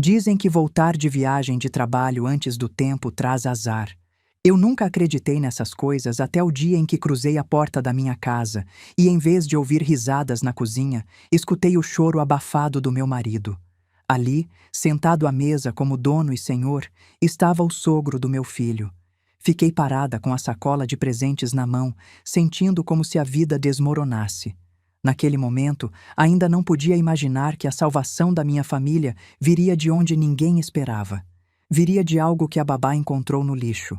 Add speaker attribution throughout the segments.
Speaker 1: Dizem que voltar de viagem de trabalho antes do tempo traz azar. Eu nunca acreditei nessas coisas até o dia em que cruzei a porta da minha casa e, em vez de ouvir risadas na cozinha, escutei o choro abafado do meu marido. Ali, sentado à mesa como dono e senhor, estava o sogro do meu filho. Fiquei parada com a sacola de presentes na mão, sentindo como se a vida desmoronasse. Naquele momento, ainda não podia imaginar que a salvação da minha família viria de onde ninguém esperava. Viria de algo que a babá encontrou no lixo.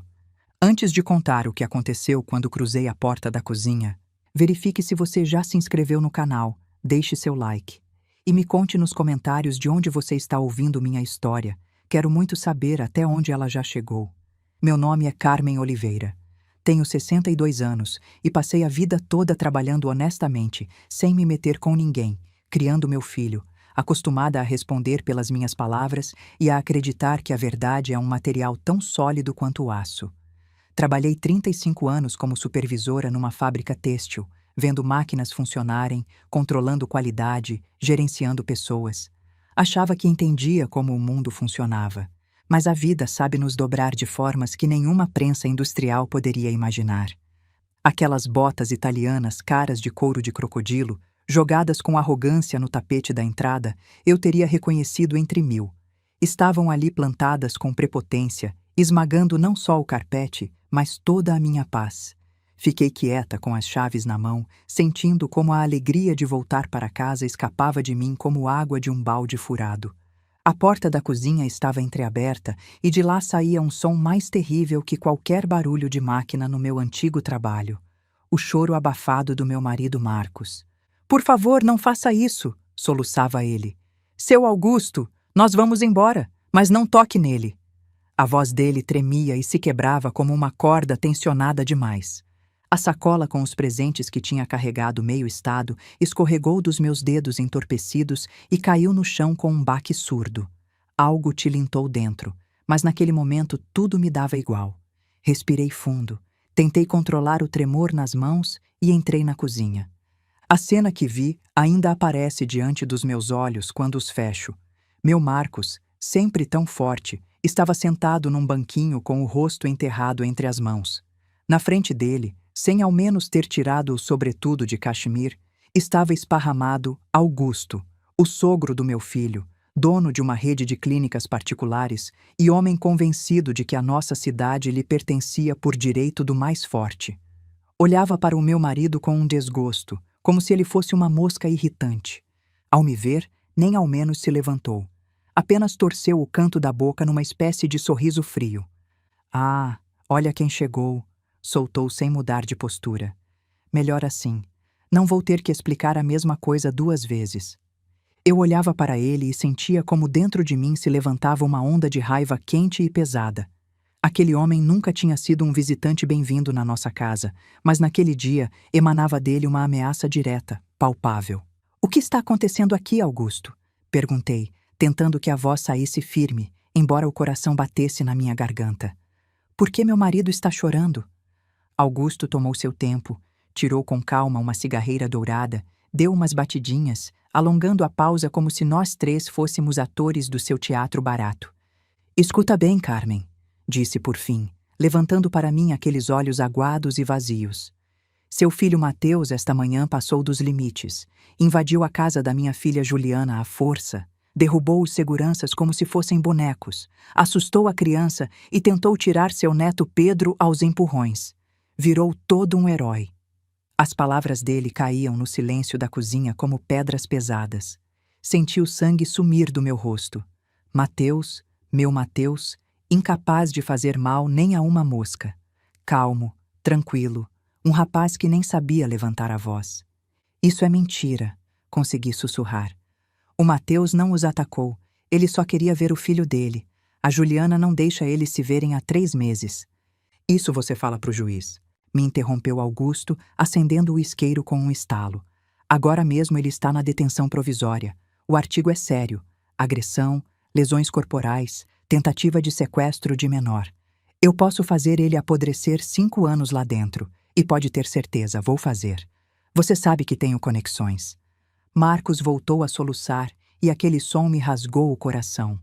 Speaker 1: Antes de contar o que aconteceu quando cruzei a porta da cozinha, verifique se você já se inscreveu no canal, deixe seu like. E me conte nos comentários de onde você está ouvindo minha história. Quero muito saber até onde ela já chegou. Meu nome é Carmen Oliveira. Tenho 62 anos e passei a vida toda trabalhando honestamente, sem me meter com ninguém, criando meu filho, acostumada a responder pelas minhas palavras e a acreditar que a verdade é um material tão sólido quanto o aço. Trabalhei 35 anos como supervisora numa fábrica têxtil, vendo máquinas funcionarem, controlando qualidade, gerenciando pessoas. Achava que entendia como o mundo funcionava. Mas a vida sabe nos dobrar de formas que nenhuma prensa industrial poderia imaginar. Aquelas botas italianas caras de couro de crocodilo, jogadas com arrogância no tapete da entrada, eu teria reconhecido entre mil. Estavam ali plantadas com prepotência, esmagando não só o carpete, mas toda a minha paz. Fiquei quieta com as chaves na mão, sentindo como a alegria de voltar para casa escapava de mim como água de um balde furado. A porta da cozinha estava entreaberta e de lá saía um som mais terrível que qualquer barulho de máquina no meu antigo trabalho. O choro abafado do meu marido Marcos. "Por favor, não faça isso!" soluçava ele. "Seu Augusto, nós vamos embora, mas não toque nele." A voz dele tremia e se quebrava como uma corda tensionada demais. A sacola com os presentes que tinha carregado meio estado escorregou dos meus dedos entorpecidos e caiu no chão com um baque surdo. Algo tilintou dentro, mas naquele momento tudo me dava igual. Respirei fundo, tentei controlar o tremor nas mãos e entrei na cozinha. A cena que vi ainda aparece diante dos meus olhos quando os fecho. Meu Marcos, sempre tão forte, estava sentado num banquinho com o rosto enterrado entre as mãos. Na frente dele, sem ao menos ter tirado o sobretudo de cachemir, estava esparramado Augusto, o sogro do meu filho, dono de uma rede de clínicas particulares e homem convencido de que a nossa cidade lhe pertencia por direito do mais forte. Olhava para o meu marido com um desgosto, como se ele fosse uma mosca irritante. Ao me ver, nem ao menos se levantou. Apenas torceu o canto da boca numa espécie de sorriso frio. "Ah, olha quem chegou", soltou sem mudar de postura. "Melhor assim. Não vou ter que explicar a mesma coisa 2 vezes." Eu olhava para ele e sentia como dentro de mim se levantava uma onda de raiva quente e pesada. Aquele homem nunca tinha sido um visitante bem-vindo na nossa casa, mas naquele dia emanava dele uma ameaça direta, palpável. "O que está acontecendo aqui, Augusto?" perguntei, tentando que a voz saísse firme, embora o coração batesse na minha garganta. "Por que meu marido está chorando?" Augusto tomou seu tempo, tirou com calma uma cigarreira dourada, deu umas batidinhas, alongando a pausa como se nós 3 fôssemos atores do seu teatro barato. "Escuta bem, Carmen", disse por fim, levantando para mim aqueles olhos aguados e vazios. "Seu filho Mateus esta manhã passou dos limites, invadiu a casa da minha filha Juliana à força, derrubou os seguranças como se fossem bonecos, assustou a criança e tentou tirar seu neto Pedro aos empurrões. Virou todo um herói." As palavras dele caíam no silêncio da cozinha como pedras pesadas. Senti o sangue sumir do meu rosto. Mateus, meu Mateus, incapaz de fazer mal nem a uma mosca. Calmo, tranquilo, um rapaz que nem sabia levantar a voz. "Isso é mentira", consegui sussurrar. "O Mateus não os atacou, ele só queria ver o filho dele. A Juliana não deixa eles se verem há 3 meses." "Isso você fala pro juiz", me interrompeu Augusto, acendendo o isqueiro com um estalo. "Agora mesmo ele está na detenção provisória. O artigo é sério: agressão, lesões corporais, tentativa de sequestro de menor. Eu posso fazer ele apodrecer 5 anos lá dentro, e pode ter certeza, vou fazer. Você sabe que tenho conexões." Marcos voltou a soluçar e aquele som me rasgou o coração.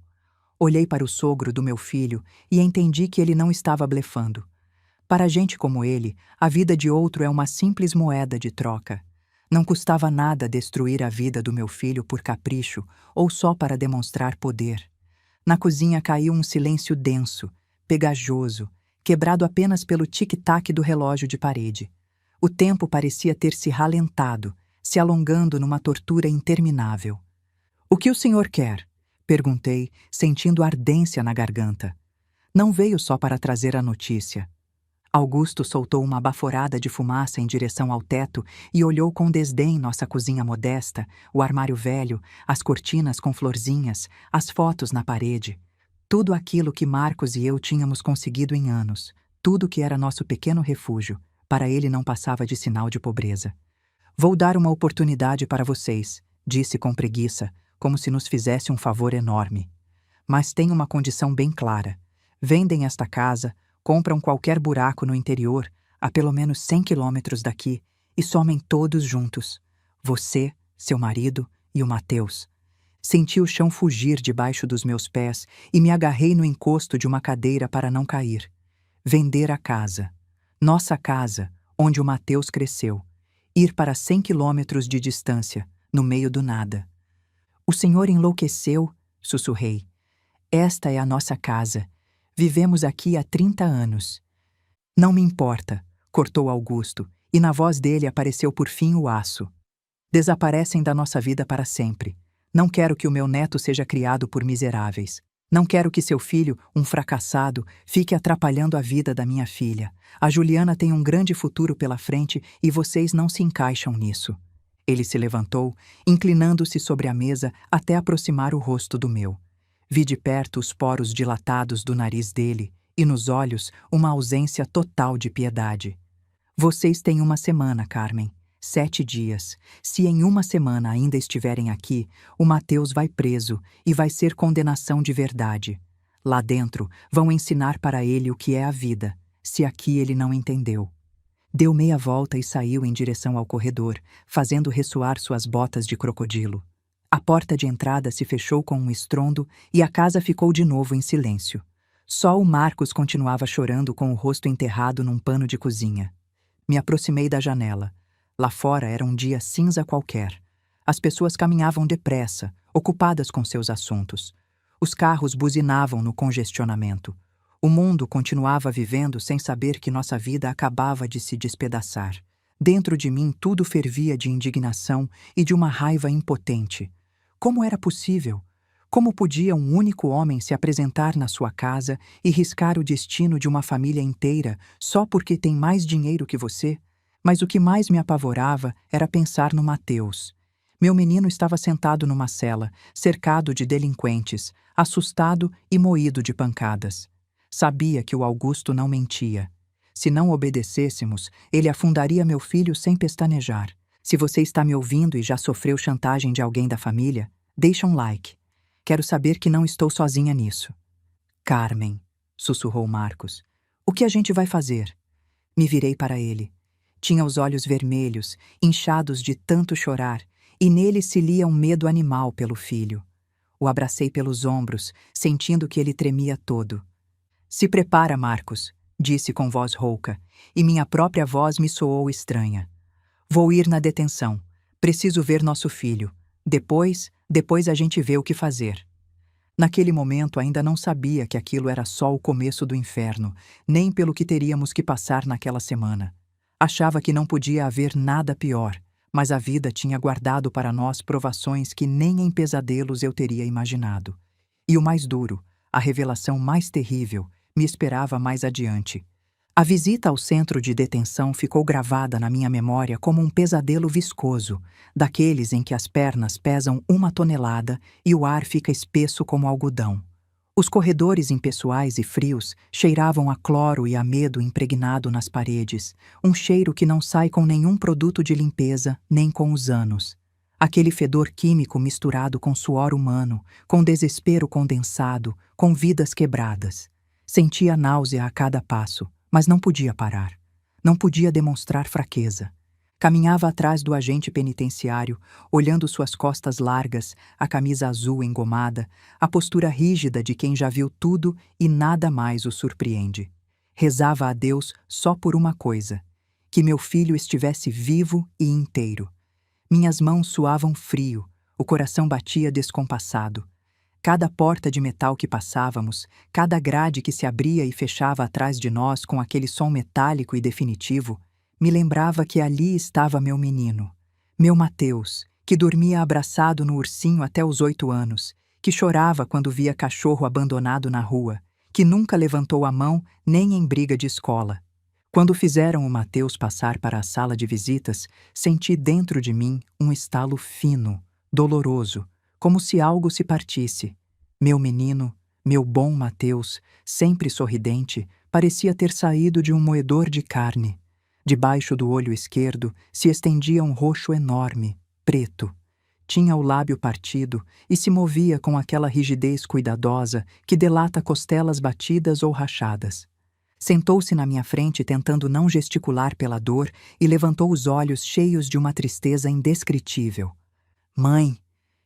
Speaker 1: Olhei para o sogro do meu filho e entendi que ele não estava blefando. Para gente como ele, a vida de outro é uma simples moeda de troca. Não custava nada destruir a vida do meu filho por capricho ou só para demonstrar poder. Na cozinha caiu um silêncio denso, pegajoso, quebrado apenas pelo tic-tac do relógio de parede. O tempo parecia ter se ralentado, se alongando numa tortura interminável. "O que o senhor quer?" perguntei, sentindo ardência na garganta. Não veio só para trazer a notícia. Augusto soltou uma baforada de fumaça em direção ao teto e olhou com desdém nossa cozinha modesta, o armário velho, as cortinas com florzinhas, as fotos na parede. Tudo aquilo que Marcos e eu tínhamos conseguido em anos, tudo que era nosso pequeno refúgio, para ele não passava de sinal de pobreza. "Vou dar uma oportunidade para vocês", disse com preguiça, como se nos fizesse um favor enorme. "Mas tem uma condição bem clara. Vendem esta casa, compram qualquer buraco no interior, a pelo menos 100 quilômetros daqui, e somem todos juntos. Você, seu marido e o Mateus." Senti o chão fugir debaixo dos meus pés e me agarrei no encosto de uma cadeira para não cair. Vender a casa. Nossa casa, onde o Mateus cresceu. Ir para 100 quilômetros de distância, no meio do nada. "O senhor enlouqueceu", sussurrei. "Esta é a nossa casa. Vivemos aqui há 30 anos. "Não me importa", cortou Augusto, e na voz dele apareceu por fim o aço. "Desaparecem da nossa vida para sempre. Não quero que o meu neto seja criado por miseráveis. Não quero que seu filho, um fracassado, fique atrapalhando a vida da minha filha. A Juliana tem um grande futuro pela frente e vocês não se encaixam nisso." Ele se levantou, inclinando-se sobre a mesa até aproximar o rosto do meu. Vi de perto os poros dilatados do nariz dele e nos olhos uma ausência total de piedade. "Vocês têm uma semana, Carmen. 7 dias. Se em uma semana ainda estiverem aqui, o Mateus vai preso e vai ser condenação de verdade. Lá dentro vão ensinar para ele o que é a vida, se aqui ele não entendeu." Deu meia volta e saiu em direção ao corredor, fazendo ressoar suas botas de crocodilo. A porta de entrada se fechou com um estrondo e a casa ficou de novo em silêncio. Só o Marcos continuava chorando com o rosto enterrado num pano de cozinha. Me aproximei da janela. Lá fora era um dia cinza qualquer. As pessoas caminhavam depressa, ocupadas com seus assuntos. Os carros buzinavam no congestionamento. O mundo continuava vivendo sem saber que nossa vida acabava de se despedaçar. Dentro de mim tudo fervia de indignação e de uma raiva impotente. Como era possível? Como podia um único homem se apresentar na sua casa e riscar o destino de uma família inteira só porque tem mais dinheiro que você? Mas o que mais me apavorava era pensar no Mateus. Meu menino estava sentado numa cela, cercado de delinquentes, assustado e moído de pancadas. Sabia que o Augusto não mentia. Se não obedecêssemos, ele afundaria meu filho sem pestanejar. Se você está me ouvindo e já sofreu chantagem de alguém da família, deixa um like. Quero saber que não estou sozinha nisso. "Carmen", sussurrou Marcos, "o que a gente vai fazer?" Me virei para ele. Tinha os olhos vermelhos, inchados de tanto chorar, e nele se lia um medo animal pelo filho. O abracei pelos ombros, sentindo que ele tremia todo. "Se prepara, Marcos", disse com voz rouca, e minha própria voz me soou estranha. "Vou ir na detenção. Preciso ver nosso filho. Depois a gente vê o que fazer." Naquele momento ainda não sabia que aquilo era só o começo do inferno, nem pelo que teríamos que passar naquela semana. Achava que não podia haver nada pior, mas a vida tinha guardado para nós provações que nem em pesadelos eu teria imaginado. E o mais duro, a revelação mais terrível, me esperava mais adiante. A visita ao centro de detenção ficou gravada na minha memória como um pesadelo viscoso, daqueles em que as pernas pesam 1 tonelada e o ar fica espesso como algodão. Os corredores impessoais e frios cheiravam a cloro e a medo impregnado nas paredes, um cheiro que não sai com nenhum produto de limpeza nem com os anos. Aquele fedor químico misturado com suor humano, com desespero condensado, com vidas quebradas. Sentia náusea a cada passo, mas não podia parar. Não podia demonstrar fraqueza. Caminhava atrás do agente penitenciário, olhando suas costas largas, a camisa azul engomada, a postura rígida de quem já viu tudo e nada mais o surpreende. Rezava a Deus só por uma coisa: que meu filho estivesse vivo e inteiro. Minhas mãos suavam frio, o coração batia descompassado. Cada porta de metal que passávamos, cada grade que se abria e fechava atrás de nós com aquele som metálico e definitivo, me lembrava que ali estava meu menino, meu Mateus, que dormia abraçado no ursinho até os 8 anos, que chorava quando via cachorro abandonado na rua, que nunca levantou a mão nem em briga de escola. Quando fizeram o Mateus passar para a sala de visitas, senti dentro de mim um estalo fino, doloroso, como se algo se partisse. Meu menino, meu bom Mateus, sempre sorridente, parecia ter saído de um moedor de carne. Debaixo do olho esquerdo se estendia um roxo enorme, preto. Tinha o lábio partido e se movia com aquela rigidez cuidadosa que delata costelas batidas ou rachadas. Sentou-se na minha frente tentando não gesticular pela dor e levantou os olhos cheios de uma tristeza indescritível. "Mãe",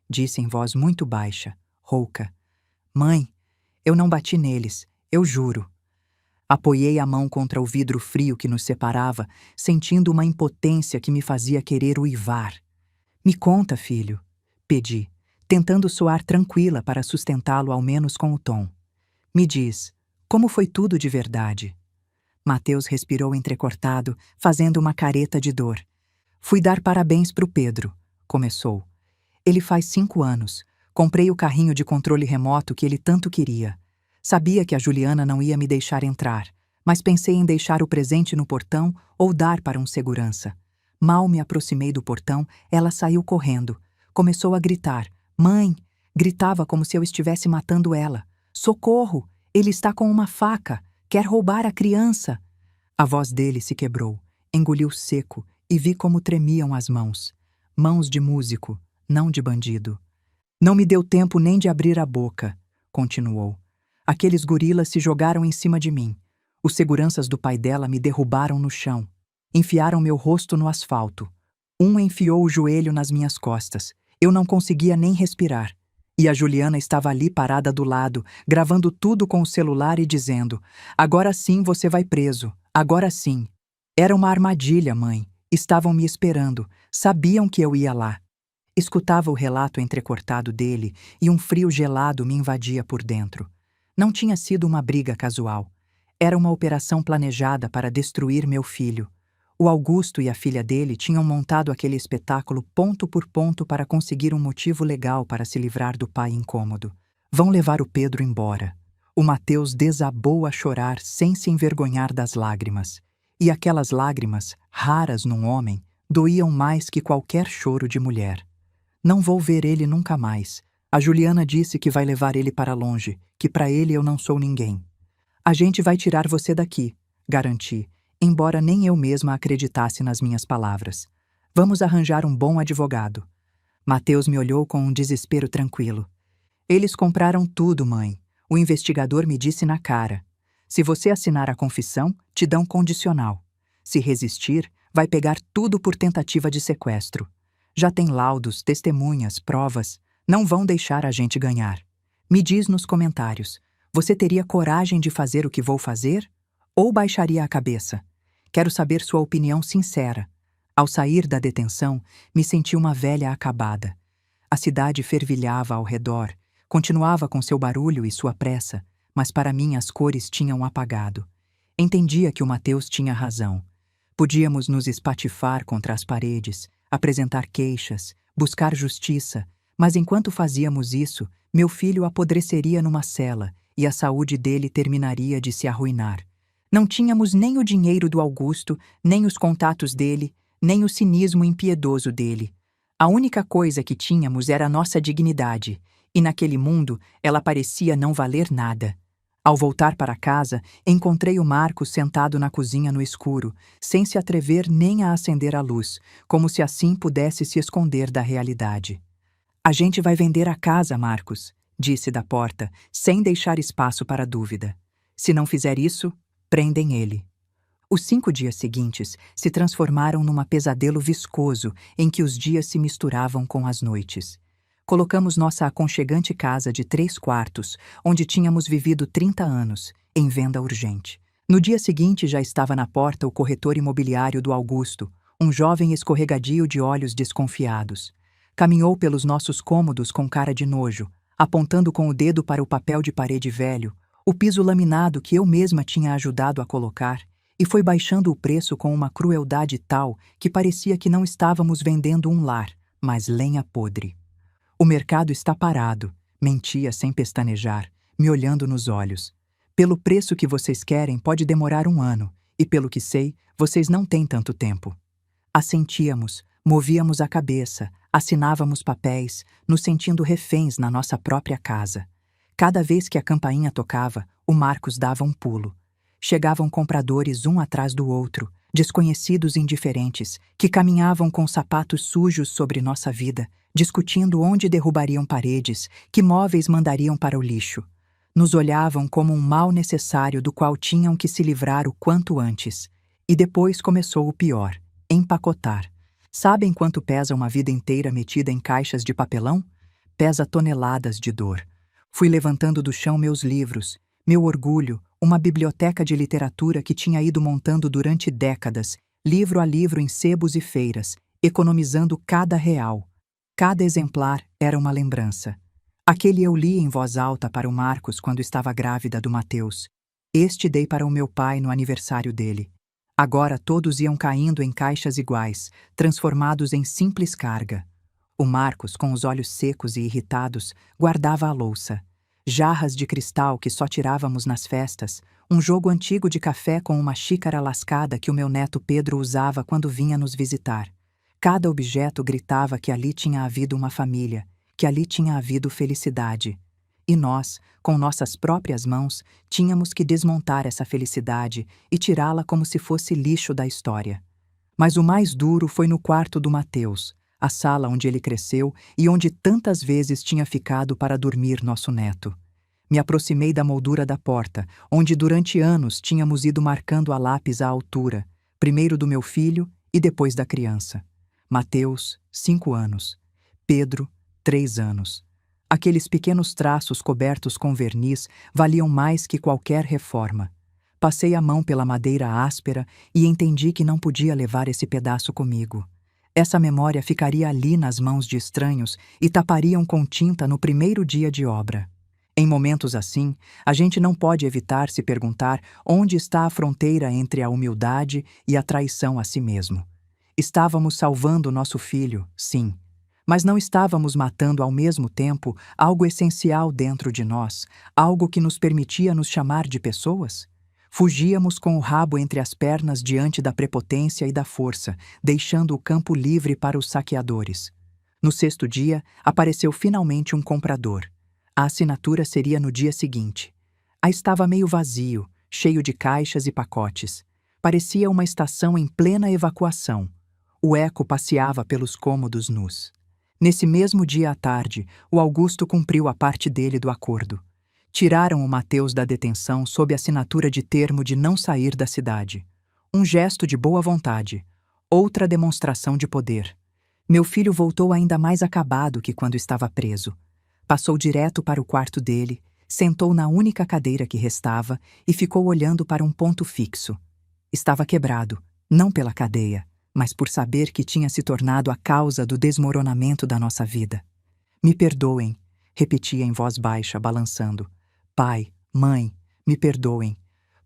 Speaker 1: disse em voz muito baixa, rouca. "Mãe, eu não bati neles, eu juro." Apoiei a mão contra o vidro frio que nos separava, sentindo uma impotência que me fazia querer uivar. "Me conta, filho", pedi, tentando soar tranquila para sustentá-lo ao menos com o tom. "Me diz, como foi tudo de verdade?" Mateus respirou entrecortado, fazendo uma careta de dor. "Fui dar parabéns pro Pedro", começou. "Ele faz 5 anos. Comprei o carrinho de controle remoto que ele tanto queria. Sabia que a Juliana não ia me deixar entrar, mas pensei em deixar o presente no portão ou dar para um segurança. Mal me aproximei do portão, ela saiu correndo. Começou a gritar. "Mãe!" Gritava como se eu estivesse matando ela. "Socorro! Ele está com uma faca! Quer roubar a criança!" A voz dele se quebrou. Engoliu seco e vi como tremiam as mãos. Mãos de músico, não de bandido. "Não me deu tempo nem de abrir a boca", continuou. "Aqueles gorilas se jogaram em cima de mim. Os seguranças do pai dela me derrubaram no chão. Enfiaram meu rosto no asfalto. Um enfiou o joelho nas minhas costas. Eu não conseguia nem respirar. E a Juliana estava ali parada do lado, gravando tudo com o celular e dizendo: 'Agora sim você vai preso. Agora sim.' Era uma armadilha, mãe. Estavam me esperando. Sabiam que eu ia lá." Escutava o relato entrecortado dele e um frio gelado me invadia por dentro. Não tinha sido uma briga casual. Era uma operação planejada para destruir meu filho. O Augusto e a filha dele tinham montado aquele espetáculo ponto por ponto para conseguir um motivo legal para se livrar do pai incômodo. "Vão levar o Pedro embora." O Mateus desabou a chorar sem se envergonhar das lágrimas. E aquelas lágrimas, raras num homem, doíam mais que qualquer choro de mulher. "Não vou ver ele nunca mais. A Juliana disse que vai levar ele para longe, que para ele eu não sou ninguém." "A gente vai tirar você daqui", garanti, embora nem eu mesma acreditasse nas minhas palavras. "Vamos arranjar um bom advogado." Mateus me olhou com um desespero tranquilo. "Eles compraram tudo, mãe. O investigador me disse na cara. Se você assinar a confissão, te dão condicional. Se resistir, vai pegar tudo por tentativa de sequestro. Já tem laudos, testemunhas, provas. Não vão deixar a gente ganhar. Me diz nos comentários, você teria coragem de fazer o que vou fazer? Ou baixaria a cabeça? Quero saber sua opinião sincera." Ao sair da detenção, me senti uma velha acabada. A cidade fervilhava ao redor, continuava com seu barulho e sua pressa, mas para mim as cores tinham apagado. Entendia que o Mateus tinha razão. Podíamos nos espatifar contra as paredes, apresentar queixas, buscar justiça, mas enquanto fazíamos isso, meu filho apodreceria numa cela e a saúde dele terminaria de se arruinar. Não tínhamos nem o dinheiro do Augusto, nem os contatos dele, nem o cinismo impiedoso dele. A única coisa que tínhamos era a nossa dignidade, e naquele mundo ela parecia não valer nada. Ao voltar para casa, encontrei o Marcos sentado na cozinha no escuro, sem se atrever nem a acender a luz, como se assim pudesse se esconder da realidade. "A gente vai vender a casa, Marcos", disse da porta, sem deixar espaço para dúvida. "Se não fizer isso, prendem ele." Os 5 dias seguintes se transformaram num pesadelo viscoso em que os dias se misturavam com as noites. Colocamos nossa aconchegante casa de 3 quartos, onde tínhamos vivido 30 anos, em venda urgente. No dia seguinte já estava na porta o corretor imobiliário do Augusto, um jovem escorregadio de olhos desconfiados. Caminhou pelos nossos cômodos com cara de nojo, apontando com o dedo para o papel de parede velho, o piso laminado que eu mesma tinha ajudado a colocar, e foi baixando o preço com uma crueldade tal que parecia que não estávamos vendendo um lar, mas lenha podre. O mercado está parado, mentia sem pestanejar, me olhando nos olhos. Pelo preço que vocês querem, pode demorar 1 ano, e pelo que sei, vocês não têm tanto tempo. Assentíamos, movíamos a cabeça, assinávamos papéis, nos sentindo reféns na nossa própria casa. Cada vez que a campainha tocava, o Marcos dava um pulo. Chegavam compradores um atrás do outro, desconhecidos indiferentes, que caminhavam com sapatos sujos sobre nossa vida, discutindo onde derrubariam paredes, que móveis mandariam para o lixo. Nos olhavam como um mal necessário do qual tinham que se livrar o quanto antes. E depois começou o pior: empacotar. Sabem quanto pesa uma vida inteira metida em caixas de papelão? Pesa toneladas de dor. Fui levantando do chão meus livros, meu orgulho, uma biblioteca de literatura que tinha ido montando durante décadas, livro a livro em sebos e feiras, economizando cada real. Cada exemplar era uma lembrança. Aquele eu li em voz alta para o Marcos quando estava grávida do Mateus. Este dei para o meu pai no aniversário dele. Agora todos iam caindo em caixas iguais, transformados em simples carga. O Marcos, com os olhos secos e irritados, guardava a louça. Jarras de cristal que só tirávamos nas festas, um jogo antigo de café com uma xícara lascada que o meu neto Pedro usava quando vinha nos visitar. Cada objeto gritava que ali tinha havido uma família, que ali tinha havido felicidade. E nós, com nossas próprias mãos, tínhamos que desmontar essa felicidade e tirá-la como se fosse lixo da história. Mas o mais duro foi no quarto do Mateus, a sala onde ele cresceu e onde tantas vezes tinha ficado para dormir nosso neto. Me aproximei da moldura da porta, onde durante anos tínhamos ido marcando a lápis a altura, primeiro do meu filho e depois da criança. Mateus, 5 anos. Pedro, 3 anos. Aqueles pequenos traços cobertos com verniz valiam mais que qualquer reforma. Passei a mão pela madeira áspera e entendi que não podia levar esse pedaço comigo. Essa memória ficaria ali nas mãos de estranhos e tapariam com tinta no primeiro dia de obra. Em momentos assim, a gente não pode evitar se perguntar onde está a fronteira entre a humildade e a traição a si mesmo. Estávamos salvando nosso filho, sim, mas não estávamos matando ao mesmo tempo algo essencial dentro de nós, algo que nos permitia nos chamar de pessoas? Fugíamos com o rabo entre as pernas diante da prepotência e da força, deixando o campo livre para os saqueadores. No 6º dia, apareceu finalmente um comprador. A assinatura seria no dia seguinte. Estava meio vazio, cheio de caixas e pacotes. Parecia uma estação em plena evacuação. O eco passeava pelos cômodos nus. Nesse mesmo dia à tarde, o Augusto cumpriu a parte dele do acordo. Tiraram o Mateus da detenção sob assinatura de termo de não sair da cidade. Um gesto de boa vontade. Outra demonstração de poder. Meu filho voltou ainda mais acabado que quando estava preso. Passou direto para o quarto dele, sentou na única cadeira que restava e ficou olhando para um ponto fixo. Estava quebrado, não pela cadeia, mas por saber que tinha se tornado a causa do desmoronamento da nossa vida. Me perdoem, repetia em voz baixa, balançando. Pai, mãe, me perdoem.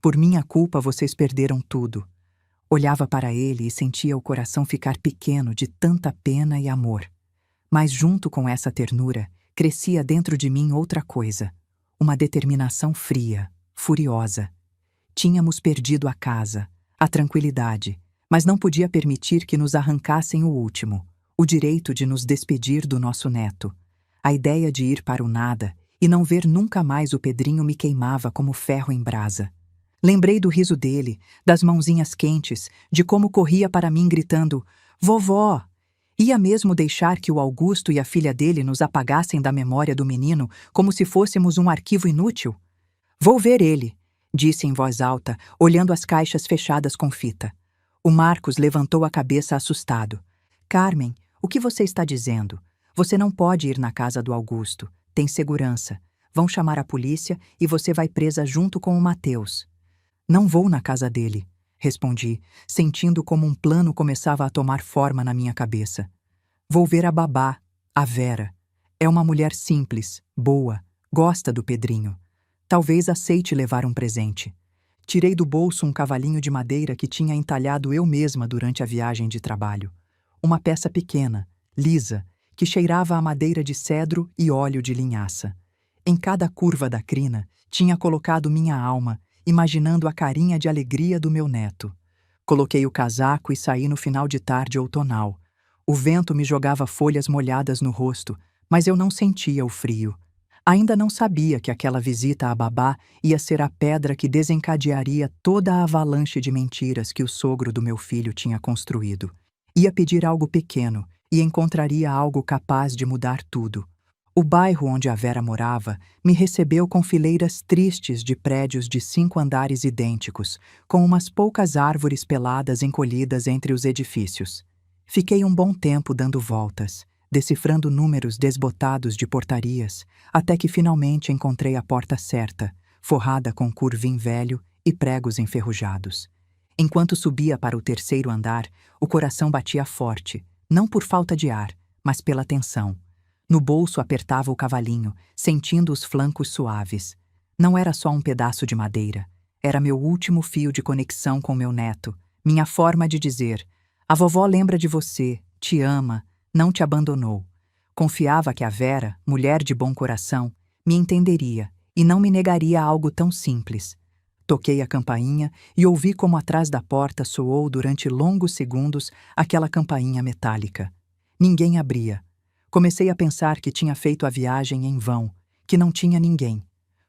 Speaker 1: Por minha culpa vocês perderam tudo. Olhava para ele e sentia o coração ficar pequeno de tanta pena e amor. Mas junto com essa ternura, crescia dentro de mim outra coisa. Uma determinação fria, furiosa. Tínhamos perdido a casa, a tranquilidade, mas não podia permitir que nos arrancassem o último, o direito de nos despedir do nosso neto. A ideia de ir para o nada e não ver nunca mais o Pedrinho me queimava como ferro em brasa. Lembrei do riso dele, das mãozinhas quentes, de como corria para mim gritando, Vovó! Ia mesmo deixar que o Augusto e a filha dele nos apagassem da memória do menino como se fôssemos um arquivo inútil? Vou ver ele, disse em voz alta, olhando as caixas fechadas com fita. O Marcos levantou a cabeça assustado. Carmen, o que você está dizendo? Você não pode ir na casa do Augusto. Tem segurança. Vão chamar a polícia e você vai presa junto com o Mateus. Não vou na casa dele, respondi, sentindo como um plano começava a tomar forma na minha cabeça. Vou ver a babá, a Vera. É uma mulher simples, boa, gosta do Pedrinho. Talvez aceite levar um presente. Tirei do bolso um cavalinho de madeira que tinha entalhado eu mesma durante a viagem de trabalho. Uma peça pequena, lisa, que cheirava a madeira de cedro e óleo de linhaça. Em cada curva da crina, tinha colocado minha alma, imaginando a carinha de alegria do meu neto. Coloquei o casaco e saí no final de tarde outonal. O vento me jogava folhas molhadas no rosto, mas eu não sentia o frio. Ainda não sabia que aquela visita à babá ia ser a pedra que desencadearia toda a avalanche de mentiras que o sogro do meu filho tinha construído. Ia pedir algo pequeno e encontraria algo capaz de mudar tudo. O bairro onde a Vera morava me recebeu com fileiras tristes de prédios de 5 andares idênticos, com umas poucas árvores peladas encolhidas entre os edifícios. Fiquei um bom tempo dando voltas, decifrando números desbotados de portarias, até que finalmente encontrei a porta certa, forrada com curvim velho e pregos enferrujados. Enquanto subia para o 3º andar, o coração batia forte, não por falta de ar, mas pela tensão. No bolso apertava o cavalinho, sentindo os flancos suaves. Não era só um pedaço de madeira. Era meu último fio de conexão com meu neto, minha forma de dizer: a vovó lembra de você, te ama, não te abandonou. Confiava que a Vera, mulher de bom coração, me entenderia e não me negaria algo tão simples. Toquei a campainha e ouvi como atrás da porta soou durante longos segundos aquela campainha metálica. Ninguém abria. Comecei a pensar que tinha feito a viagem em vão, que não tinha ninguém.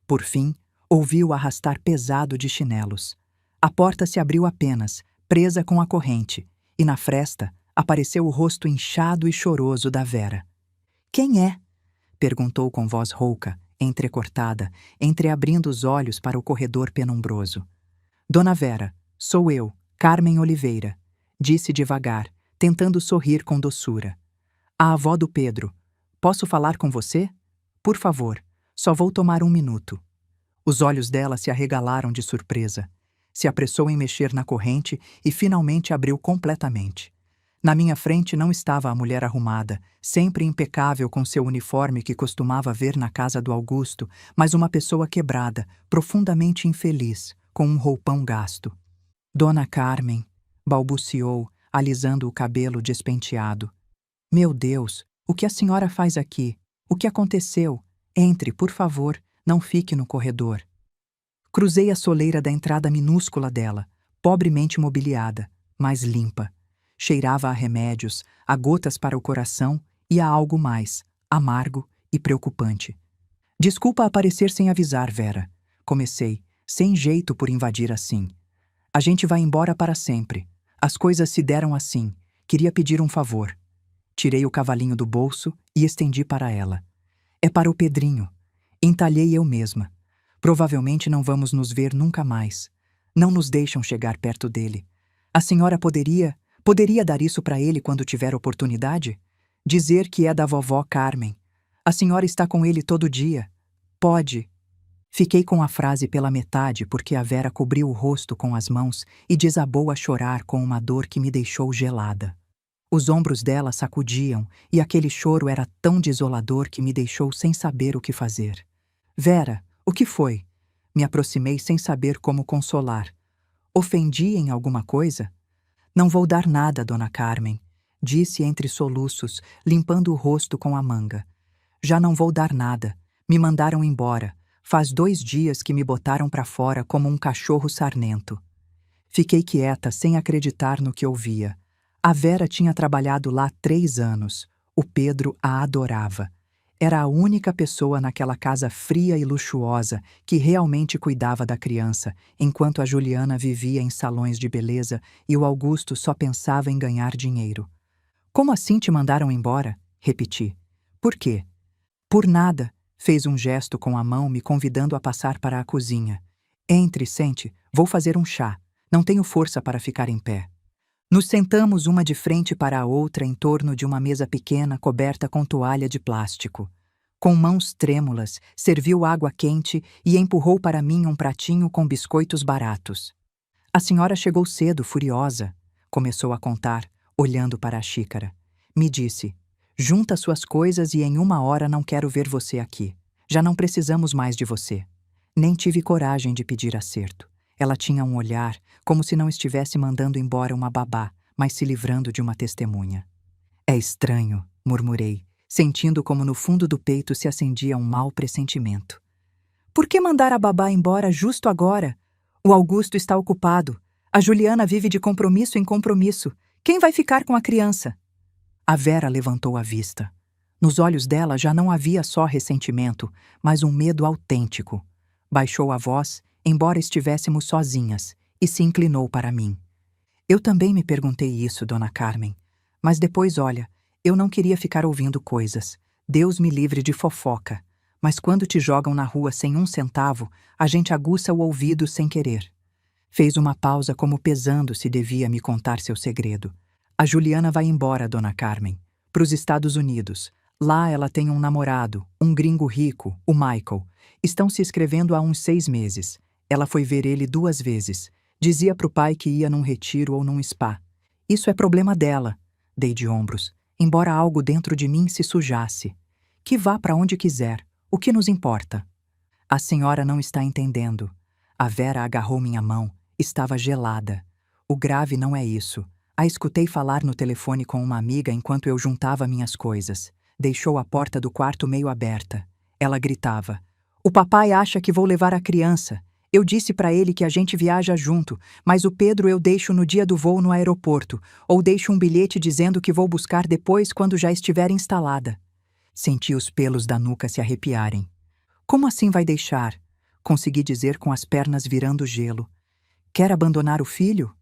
Speaker 1: Por fim, ouvi o arrastar pesado de chinelos. A porta se abriu apenas, presa com a corrente, e na fresta apareceu o rosto inchado e choroso da Vera. Quem é? Perguntou com voz rouca, entrecortada, entreabrindo os olhos para o corredor penumbroso. Dona Vera, sou eu, Carmen Oliveira, disse devagar, tentando sorrir com doçura. A avó do Pedro. Posso falar com você? Por favor, só vou tomar 1 minuto. Os olhos dela se arregalaram de surpresa. Se apressou em mexer na corrente e finalmente abriu completamente. Na minha frente não estava a mulher arrumada, sempre impecável com seu uniforme que costumava ver na casa do Augusto, mas uma pessoa quebrada, profundamente infeliz, com um roupão gasto. Dona Carmen, balbuciou, alisando o cabelo despenteado. Meu Deus, o que a senhora faz aqui? O que aconteceu? Entre, por favor, não fique no corredor. Cruzei a soleira da entrada minúscula dela, pobremente mobiliada, mas limpa. Cheirava a remédios, a gotas para o coração e a algo mais, amargo e preocupante. Desculpa aparecer sem avisar, Vera. Comecei, sem jeito por invadir assim. A gente vai embora para sempre. As coisas se deram assim. Queria pedir um favor. Tirei o cavalinho do bolso e estendi para ela. É para o Pedrinho. Entalhei eu mesma. Provavelmente não vamos nos ver nunca mais. Não nos deixam chegar perto dele. A senhora poderia dar isso para ele quando tiver oportunidade? Dizer que é da vovó Carmen. A senhora está com ele todo dia. Pode. Fiquei com a frase pela metade porque a Vera cobriu o rosto com as mãos e desabou a chorar com uma dor que me deixou gelada. Os ombros dela sacudiam e aquele choro era tão desolador que me deixou sem saber o que fazer. Vera, o que foi? Me aproximei sem saber como consolar. Ofendi em alguma coisa? Não vou dar nada, Dona Carmen, disse entre soluços, limpando o rosto com a manga. Já não vou dar nada. Me mandaram embora. Faz 2 dias que me botaram para fora como um cachorro sarnento. Fiquei quieta, sem acreditar no que ouvia. A Vera tinha trabalhado lá 3 anos. O Pedro a adorava. Era a única pessoa naquela casa fria e luxuosa que realmente cuidava da criança, enquanto a Juliana vivia em salões de beleza e o Augusto só pensava em ganhar dinheiro. Como assim te mandaram embora? Repeti. Por quê? Por nada. Fez um gesto com a mão me convidando a passar para a cozinha. Entre, sente, vou fazer um chá. Não tenho força para ficar em pé. Nos sentamos uma de frente para a outra em torno de uma mesa pequena coberta com toalha de plástico. Com mãos trêmulas, serviu água quente e empurrou para mim um pratinho com biscoitos baratos. A senhora chegou cedo, furiosa, começou a contar, olhando para a xícara. Me disse: junta suas coisas e em 1 hora não quero ver você aqui. Já não precisamos mais de você. Nem tive coragem de pedir acerto. Ela tinha um olhar como se não estivesse mandando embora uma babá, mas se livrando de uma testemunha. É estranho, murmurei, sentindo como no fundo do peito se acendia um mau pressentimento. Por que mandar a babá embora justo agora? O Augusto está ocupado. A Juliana vive de compromisso em compromisso. Quem vai ficar com a criança? A Vera levantou a vista. Nos olhos dela já não havia só ressentimento, mas um medo autêntico. Baixou a voz, embora estivéssemos sozinhas, e se inclinou para mim. Eu também me perguntei isso, Dona Carmen. Mas depois, olha, eu não queria ficar ouvindo coisas. Deus me livre de fofoca. Mas quando te jogam na rua sem 1 centavo, a gente aguça o ouvido sem querer. Fez uma pausa como pesando se devia me contar seu segredo. A Juliana vai embora, Dona Carmen, para os Estados Unidos. Lá ela tem um namorado, um gringo rico, o Michael. Estão se escrevendo há uns 6 meses. Ela foi ver ele 2 vezes. Dizia pro pai que ia num retiro ou num spa. Isso é problema dela. Dei de ombros, embora algo dentro de mim se sujasse. Que vá para onde quiser. O que nos importa? A senhora não está entendendo. A Vera agarrou minha mão. Estava gelada. O grave não é isso. A escutei falar no telefone com uma amiga enquanto eu juntava minhas coisas. Deixou a porta do quarto meio aberta. Ela gritava: o papai acha que vou levar a criança. Eu disse para ele que a gente viaja junto, mas o Pedro eu deixo no dia do voo no aeroporto, ou deixo um bilhete dizendo que vou buscar depois quando já estiver instalada. Senti os pelos da nuca se arrepiarem. Como assim vai deixar? Consegui dizer com as pernas virando gelo. Quer abandonar o filho?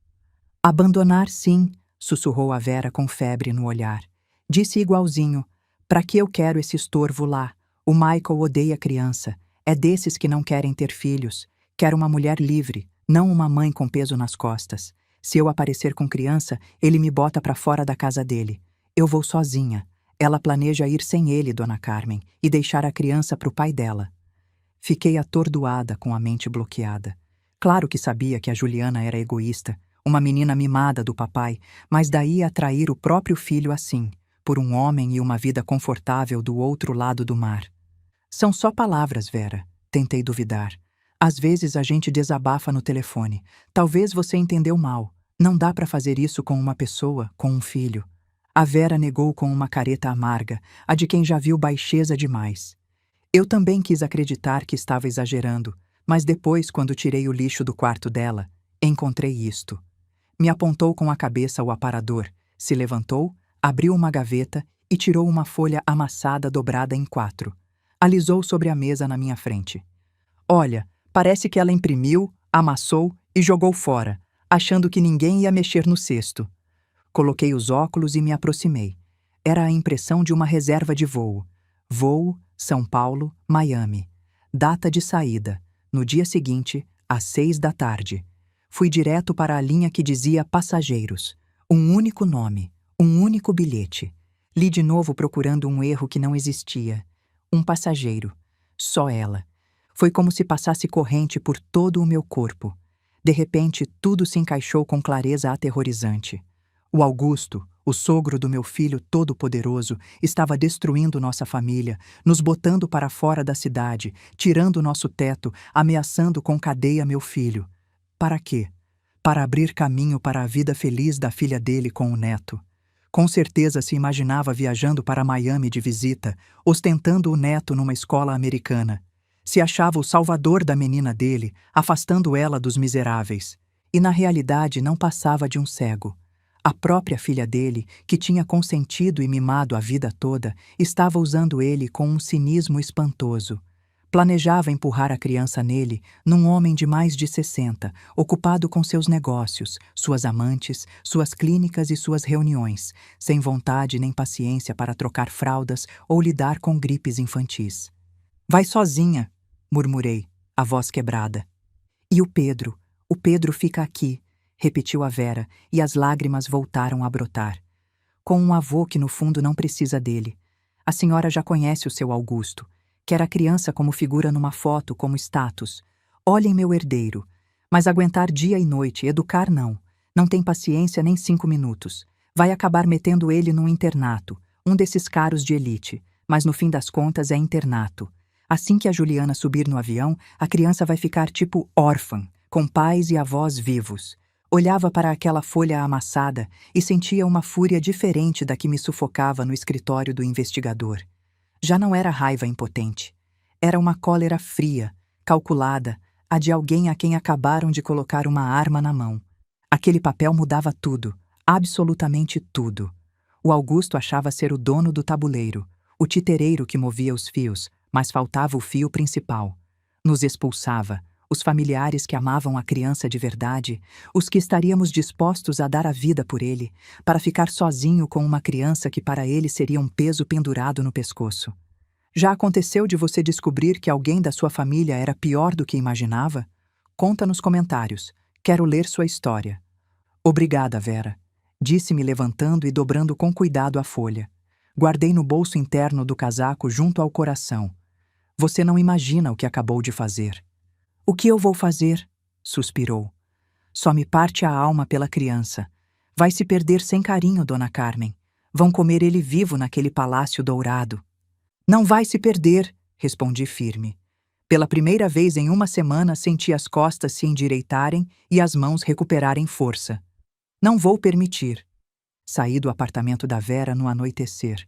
Speaker 1: Abandonar, sim, sussurrou a Vera com febre no olhar. Disse igualzinho: pra que eu quero esse estorvo lá? O Michael odeia criança. É desses que não querem ter filhos. Quer uma mulher livre, não uma mãe com peso nas costas. Se eu aparecer com criança, ele me bota pra fora da casa dele. Eu vou sozinha. Ela planeja ir sem ele, Dona Carmen, e deixar a criança pro pai dela. Fiquei atordoada, com a mente bloqueada. Claro que sabia que a Juliana era egoísta, uma menina mimada do papai, mas daí a trair o próprio filho assim, por um homem e uma vida confortável do outro lado do mar. São só palavras, Vera. Tentei duvidar. Às vezes a gente desabafa no telefone. Talvez você entendeu mal. Não dá para fazer isso com uma pessoa, com um filho. A Vera negou com uma careta amarga, a de quem já viu baixeza demais. Eu também quis acreditar que estava exagerando, mas depois, quando tirei o lixo do quarto dela, encontrei isto. Me apontou com a cabeça o aparador, se levantou, abriu uma gaveta e tirou uma folha amassada dobrada em 4. Alisou sobre a mesa na minha frente. Olha, parece que ela imprimiu, amassou e jogou fora, achando que ninguém ia mexer no cesto. Coloquei os óculos e me aproximei. Era a impressão de uma reserva de voo. Voo, São Paulo, Miami. Data de saída, no dia seguinte, às 6 da tarde. Fui direto para a linha que dizia passageiros. Um único nome, um único bilhete. Li de novo procurando um erro que não existia. Um passageiro. Só ela. Foi como se passasse corrente por todo o meu corpo. De repente, tudo se encaixou com clareza aterrorizante. O Augusto, o sogro do meu filho todo-poderoso, estava destruindo nossa família, nos botando para fora da cidade, tirando nosso teto, ameaçando com cadeia meu filho. Para quê? Para abrir caminho para a vida feliz da filha dele com o neto. Com certeza se imaginava viajando para Miami de visita, ostentando o neto numa escola americana. Se achava o salvador da menina dele, afastando ela dos miseráveis. E na realidade não passava de um cego. A própria filha dele, que tinha consentido e mimado a vida toda, estava usando ele com um cinismo espantoso. Planejava empurrar a criança nele, num homem de mais de 60, ocupado com seus negócios, suas amantes, suas clínicas e suas reuniões, sem vontade nem paciência para trocar fraldas ou lidar com gripes infantis. Vai sozinha, murmurei, a voz quebrada. E o Pedro fica aqui, repetiu a Vera, e as lágrimas voltaram a brotar. Com um avô que no fundo não precisa dele. A senhora já conhece o seu Augusto. Quer a criança como figura numa foto, como status. Olhem meu herdeiro. Mas aguentar dia e noite, educar não. Não tem paciência nem 5 minutos. Vai acabar metendo ele num internato, um desses caros de elite. Mas no fim das contas é internato. Assim que a Juliana subir no avião, a criança vai ficar tipo órfã, com pais e avós vivos. Olhava para aquela folha amassada e sentia uma fúria diferente da que me sufocava no escritório do investigador. Já não era raiva impotente. Era uma cólera fria, calculada, a de alguém a quem acabaram de colocar uma arma na mão. Aquele papel mudava tudo, absolutamente tudo. O Augusto achava ser o dono do tabuleiro, o titereiro que movia os fios, mas faltava o fio principal. Nos expulsava, os familiares que amavam a criança de verdade, os que estaríamos dispostos a dar a vida por ele, para ficar sozinho com uma criança que para ele seria um peso pendurado no pescoço. Já aconteceu de você descobrir que alguém da sua família era pior do que imaginava? Conta nos comentários. Quero ler sua história. Obrigada, Vera, disse-me levantando e dobrando com cuidado a folha. Guardei no bolso interno do casaco junto ao coração. Você não imagina o que acabou de fazer. O que eu vou fazer? Suspirou. Só me parte a alma pela criança. Vai se perder sem carinho, Dona Carmen. Vão comer ele vivo naquele palácio dourado. Não vai se perder, respondi firme. Pela primeira vez em uma semana senti as costas se endireitarem e as mãos recuperarem força. Não vou permitir. Saí do apartamento da Vera no anoitecer.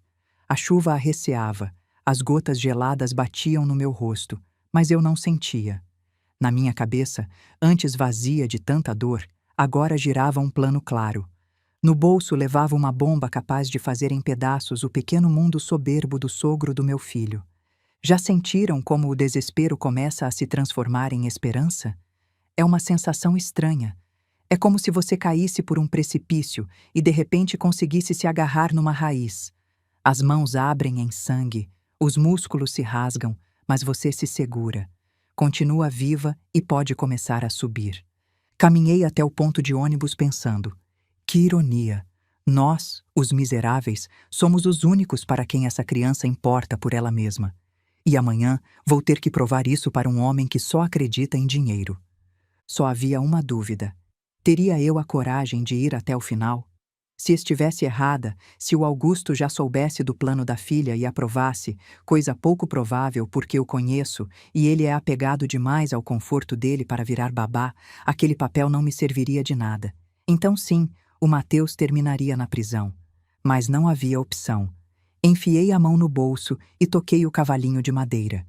Speaker 1: A chuva arreceava, as gotas geladas batiam no meu rosto, mas eu não sentia. Na minha cabeça, antes vazia de tanta dor, agora girava um plano claro. No bolso levava uma bomba capaz de fazer em pedaços o pequeno mundo soberbo do sogro do meu filho. Já sentiram como o desespero começa a se transformar em esperança? É uma sensação estranha. É como se você caísse por um precipício e de repente conseguisse se agarrar numa raiz. As mãos abrem em sangue, os músculos se rasgam, mas você se segura. Continua viva e pode começar a subir. Caminhei até o ponto de ônibus pensando: que ironia! Nós, os miseráveis, somos os únicos para quem essa criança importa por ela mesma. E amanhã vou ter que provar isso para um homem que só acredita em dinheiro. Só havia uma dúvida. Teria eu a coragem de ir até o final? Se estivesse errada, se o Augusto já soubesse do plano da filha e aprovasse, coisa pouco provável porque o conheço e ele é apegado demais ao conforto dele para virar babá, aquele papel não me serviria de nada. Então sim, o Mateus terminaria na prisão. Mas não havia opção. Enfiei a mão no bolso e toquei o cavalinho de madeira.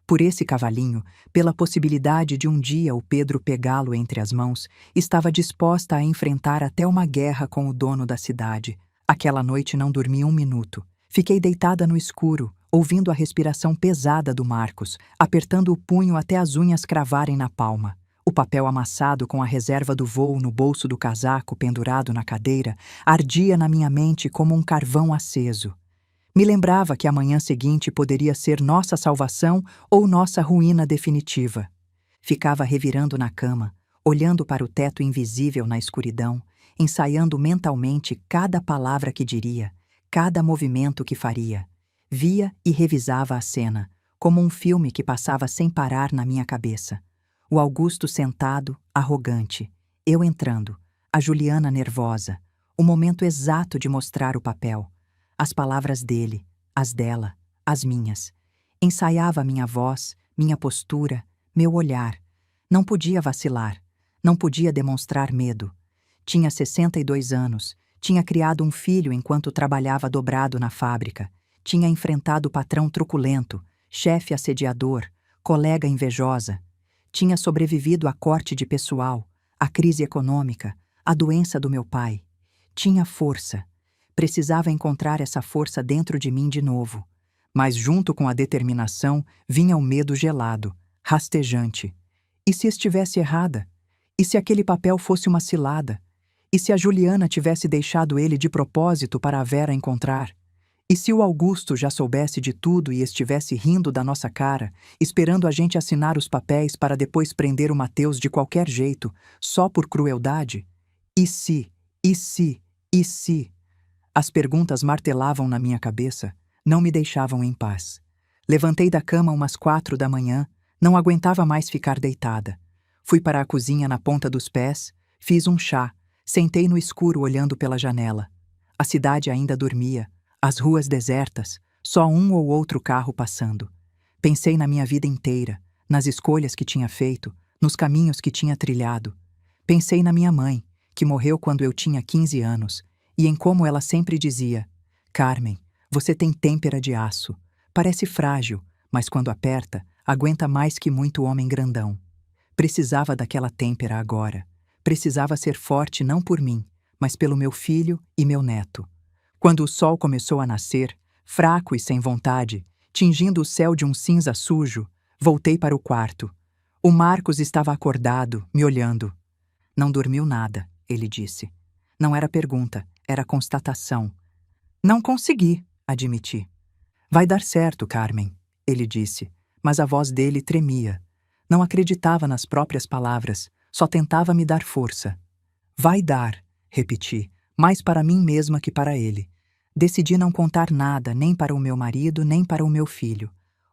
Speaker 1: Por esse cavalinho, pela possibilidade de um dia o Pedro pegá-lo entre as mãos, estava disposta a enfrentar até uma guerra com o dono da cidade. Aquela noite não dormi um minuto. Fiquei deitada no escuro, ouvindo a respiração pesada do Marcos, apertando o punho até as unhas cravarem na palma. O papel amassado com a reserva do voo no bolso do casaco pendurado na cadeira ardia na minha mente como um carvão aceso. Me lembrava que a manhã seguinte poderia ser nossa salvação ou nossa ruína definitiva. Ficava revirando na cama, olhando para o teto invisível na escuridão, ensaiando mentalmente cada palavra que diria, cada movimento que faria. Via e revisava a cena, como um filme que passava sem parar na minha cabeça. O Augusto sentado, arrogante, eu entrando, a Juliana nervosa, o momento exato de mostrar o papel. As palavras dele, as dela, as minhas. Ensaiava minha voz, minha postura, meu olhar. Não podia vacilar, não podia demonstrar medo. Tinha 62 anos, tinha criado um filho enquanto trabalhava dobrado na fábrica, tinha enfrentado patrão truculento, chefe assediador, colega invejosa. Tinha sobrevivido à corte de pessoal, à crise econômica, à doença do meu pai. Tinha força. Precisava encontrar essa força dentro de mim de novo. Mas junto com a determinação vinha o medo gelado, rastejante. E se estivesse errada? E se aquele papel fosse uma cilada? E se a Juliana tivesse deixado ele de propósito para a Vera encontrar? E se o Augusto já soubesse de tudo e estivesse rindo da nossa cara, esperando a gente assinar os papéis para depois prender o Mateus de qualquer jeito, só por crueldade? E se? E se? E se? As perguntas martelavam na minha cabeça, não me deixavam em paz. Levantei da cama umas 4 da manhã, não aguentava mais ficar deitada. Fui para a cozinha na ponta dos pés, fiz um chá, sentei no escuro olhando pela janela. A cidade ainda dormia, as ruas desertas, só um ou outro carro passando. Pensei na minha vida inteira, nas escolhas que tinha feito, nos caminhos que tinha trilhado. Pensei na minha mãe, que morreu quando eu tinha 15 anos, e em como ela sempre dizia: Carmen, você tem têmpera de aço. Parece frágil, mas quando aperta, aguenta mais que muito homem grandão. Precisava daquela têmpera agora. Precisava ser forte não por mim, mas pelo meu filho e meu neto. Quando o sol começou a nascer, fraco e sem vontade, tingindo o céu de um cinza sujo, voltei para o quarto. O Marcos estava acordado, me olhando. Não dormiu nada, ele disse. Não era pergunta, era constatação. Não consegui, admiti. Vai dar certo, Carmen, ele disse, mas a voz dele tremia. Não acreditava nas próprias palavras, só tentava me dar força. Vai dar, repeti, mais para mim mesma que para ele. Decidi não contar nada, nem para o meu marido, nem para o meu filho.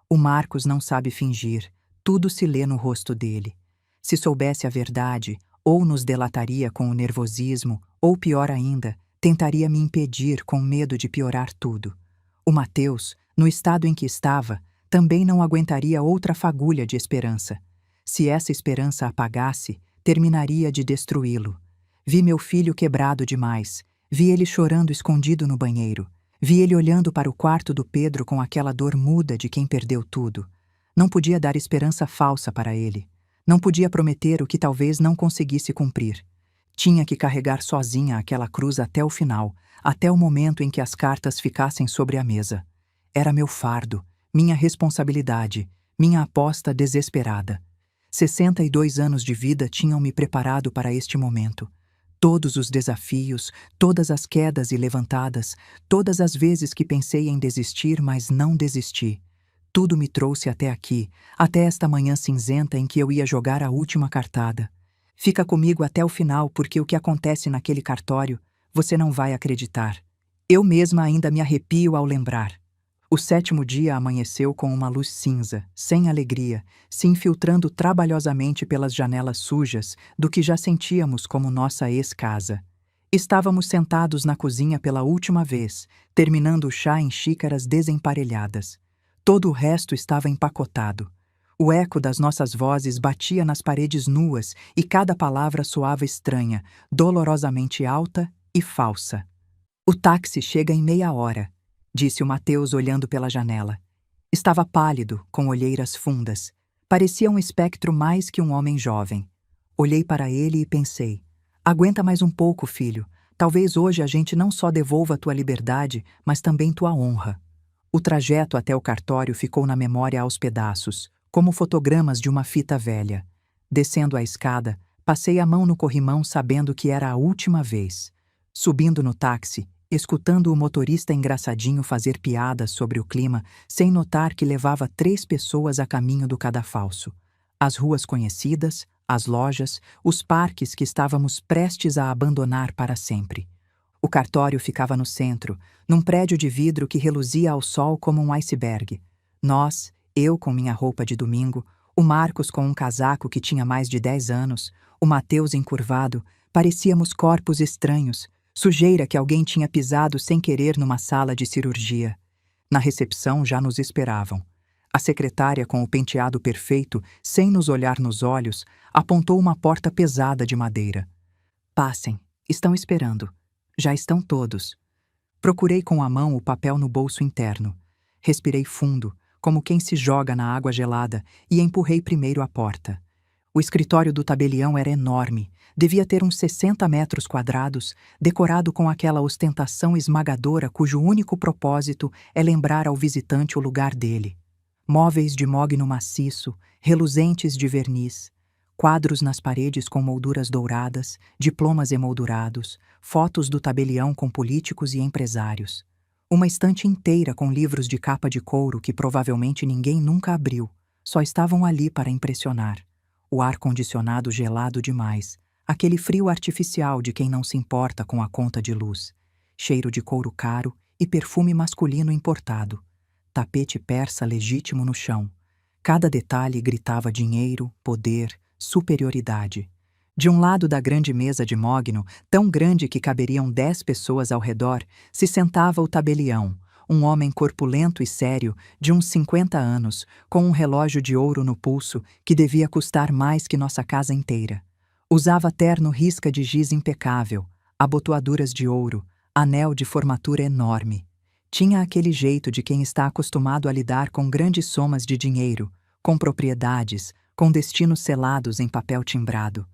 Speaker 1: O Marcos não sabe fingir, tudo se lê no rosto dele. Se soubesse a verdade, ou nos delataria com o nervosismo, ou pior ainda, tentaria me impedir com medo de piorar tudo. O Mateus, no estado em que estava, também não aguentaria outra fagulha de esperança. Se essa esperança apagasse, terminaria de destruí-lo. Vi meu filho quebrado demais. Vi ele chorando escondido no banheiro. Vi ele olhando para o quarto do Pedro com aquela dor muda de quem perdeu tudo. Não podia dar esperança falsa para ele. Não podia prometer o que talvez não conseguisse cumprir. Tinha que carregar sozinha aquela cruz até o final, até o momento em que as cartas ficassem sobre a mesa. Era meu fardo, minha responsabilidade, minha aposta desesperada. 62 anos de vida tinham me preparado para este momento. Todos os desafios, todas as quedas e levantadas, todas as vezes que pensei em desistir, mas não desisti. Tudo me trouxe até aqui, até esta manhã cinzenta em que eu ia jogar a última cartada. Fica comigo até o final, porque o que acontece naquele cartório, você não vai acreditar. Eu mesma ainda me arrepio ao lembrar. O 7º dia amanheceu com uma luz cinza, sem alegria, se infiltrando trabalhosamente pelas janelas sujas do que já sentíamos como nossa ex-casa. Estávamos sentados na cozinha pela última vez, terminando o chá em xícaras desemparelhadas. Todo o resto estava empacotado. O eco das nossas vozes batia nas paredes nuas e cada palavra soava estranha, dolorosamente alta e falsa. O táxi chega em meia hora, disse o Mateus olhando pela janela. Estava pálido, com olheiras fundas. Parecia um espectro mais que um homem jovem. Olhei para ele e pensei: aguenta mais um pouco, filho. Talvez hoje a gente não só devolva tua liberdade, mas também tua honra. O trajeto até o cartório ficou na memória aos pedaços, como fotogramas de uma fita velha. Descendo a escada, passei a mão no corrimão sabendo que era a última vez. Subindo no táxi, escutando o motorista engraçadinho fazer piadas sobre o clima, sem notar que levava 3 pessoas a caminho do cadafalso. As ruas conhecidas, as lojas, os parques que estávamos prestes a abandonar para sempre. O cartório ficava no centro, num prédio de vidro que reluzia ao sol como um iceberg. Nós, eu com minha roupa de domingo, o Marcos com um casaco que tinha mais de 10 anos, o Mateus encurvado, parecíamos corpos estranhos, sujeira que alguém tinha pisado sem querer numa sala de cirurgia. Na recepção já nos esperavam. A secretária, com o penteado perfeito, sem nos olhar nos olhos, apontou uma porta pesada de madeira. Passem, estão esperando. Já estão todos. Procurei com a mão o papel no bolso interno. Respirei fundo, como quem se joga na água gelada, e empurrei primeiro a porta. O escritório do tabelião era enorme, devia ter uns 60 metros quadrados, decorado com aquela ostentação esmagadora cujo único propósito é lembrar ao visitante o lugar dele. Móveis de mogno maciço, reluzentes de verniz, quadros nas paredes com molduras douradas, diplomas emoldurados, fotos do tabelião com políticos e empresários. Uma estante inteira com livros de capa de couro que provavelmente ninguém nunca abriu, só estavam ali para impressionar. O ar-condicionado gelado demais, aquele frio artificial de quem não se importa com a conta de luz, cheiro de couro caro e perfume masculino importado, tapete persa legítimo no chão. Cada detalhe gritava dinheiro, poder, superioridade. De um lado da grande mesa de mogno, tão grande que caberiam 10 pessoas ao redor, se sentava o tabelião, um homem corpulento e sério, de uns 50 anos, com um relógio de ouro no pulso que devia custar mais que nossa casa inteira. Usava terno risca de giz impecável, abotoaduras de ouro, anel de formatura enorme. Tinha aquele jeito de quem está acostumado a lidar com grandes somas de dinheiro, com propriedades, com destinos selados em papel timbrado.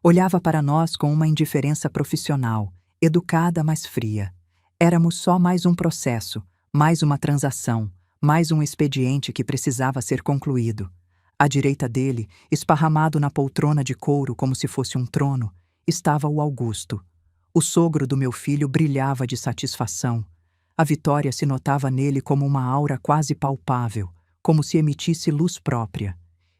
Speaker 1: Olhava para nós com uma indiferença profissional, educada mas fria. Éramos só mais um processo, mais uma transação, mais um expediente que precisava ser concluído. À direita dele, esparramado na poltrona de couro como se fosse um trono, estava o Augusto. O sogro do meu filho brilhava de satisfação. A vitória se notava nele como uma aura quase palpável, como se emitisse luz própria.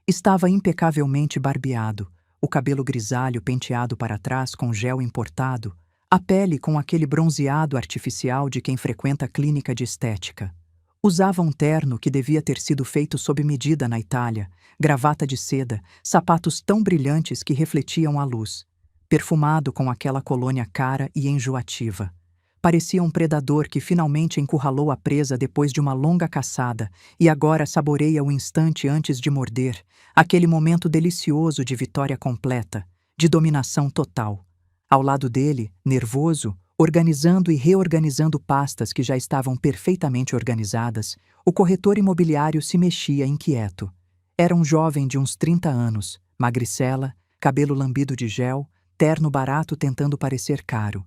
Speaker 1: Estava impecavelmente barbeado, o cabelo grisalho penteado para trás com gel importado, a pele com aquele bronzeado artificial de quem frequenta clínica de estética. Usava um terno que devia ter sido feito sob medida na Itália, gravata de seda, sapatos tão brilhantes que refletiam a luz, perfumado com aquela colônia cara e enjoativa. Parecia um predador que finalmente encurralou a presa depois de uma longa caçada e agora saboreia o instante antes de morder, aquele momento delicioso de vitória completa, de dominação total. Ao lado dele, nervoso, organizando e reorganizando pastas que já estavam perfeitamente organizadas, o corretor imobiliário se mexia inquieto. Era um jovem de uns 30 anos, magricela, cabelo lambido de gel, terno barato tentando parecer caro.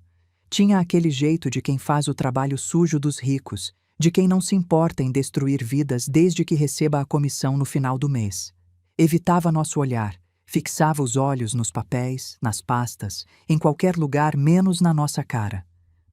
Speaker 1: Tinha aquele jeito de quem faz o trabalho sujo dos ricos, de quem não se importa em destruir vidas desde que receba a comissão no final do mês. Evitava nosso olhar, fixava os olhos nos papéis, nas pastas, em qualquer lugar menos na nossa cara.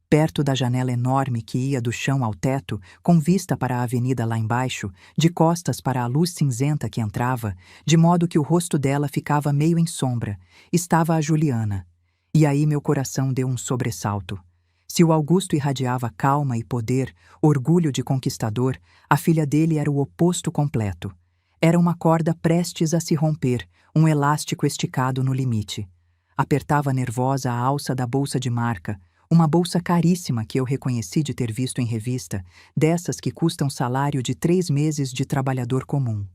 Speaker 1: Perto da janela enorme que ia do chão ao teto, com vista para a avenida lá embaixo, de costas para a luz cinzenta que entrava, de modo que o rosto dela ficava meio em sombra, estava a Juliana. E aí meu coração deu um sobressalto. Se o Augusto irradiava calma e poder, orgulho de conquistador, a filha dele era o oposto completo. Era uma corda prestes a se romper, um elástico esticado no limite. Apertava nervosa a alça da bolsa de marca, uma bolsa caríssima que eu reconheci de ter visto em revista, dessas que custam salário de 3 meses de trabalhador comum.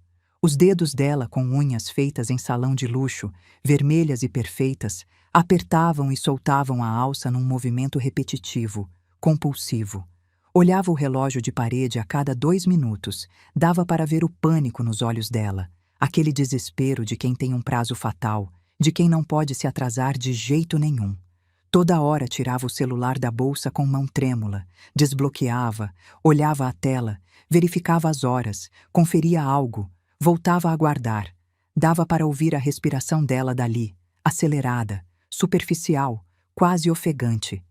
Speaker 1: Os dedos dela, com unhas feitas em salão de luxo, vermelhas e perfeitas, apertavam e soltavam a alça num movimento repetitivo, compulsivo. Olhava o relógio de parede a cada 2 minutos, dava para ver o pânico nos olhos dela, aquele desespero de quem tem um prazo fatal, de quem não pode se atrasar de jeito nenhum. Toda hora tirava o celular da bolsa com mão trêmula, desbloqueava, olhava a tela, verificava as horas, conferia algo, voltava a aguardar. Dava para ouvir a respiração dela dali, acelerada, superficial, quase ofegante.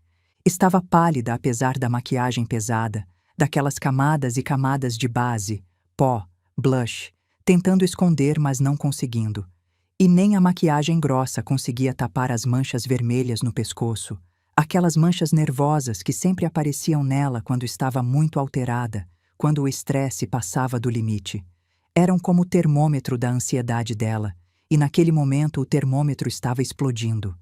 Speaker 1: Estava pálida apesar da maquiagem pesada, daquelas camadas e camadas de base, pó, blush, tentando esconder mas não conseguindo. E nem a maquiagem grossa conseguia tapar as manchas vermelhas no pescoço, aquelas manchas nervosas que sempre apareciam nela quando estava muito alterada, quando o estresse passava do limite. Eram como o termômetro da ansiedade dela, e naquele momento o termômetro estava explodindo.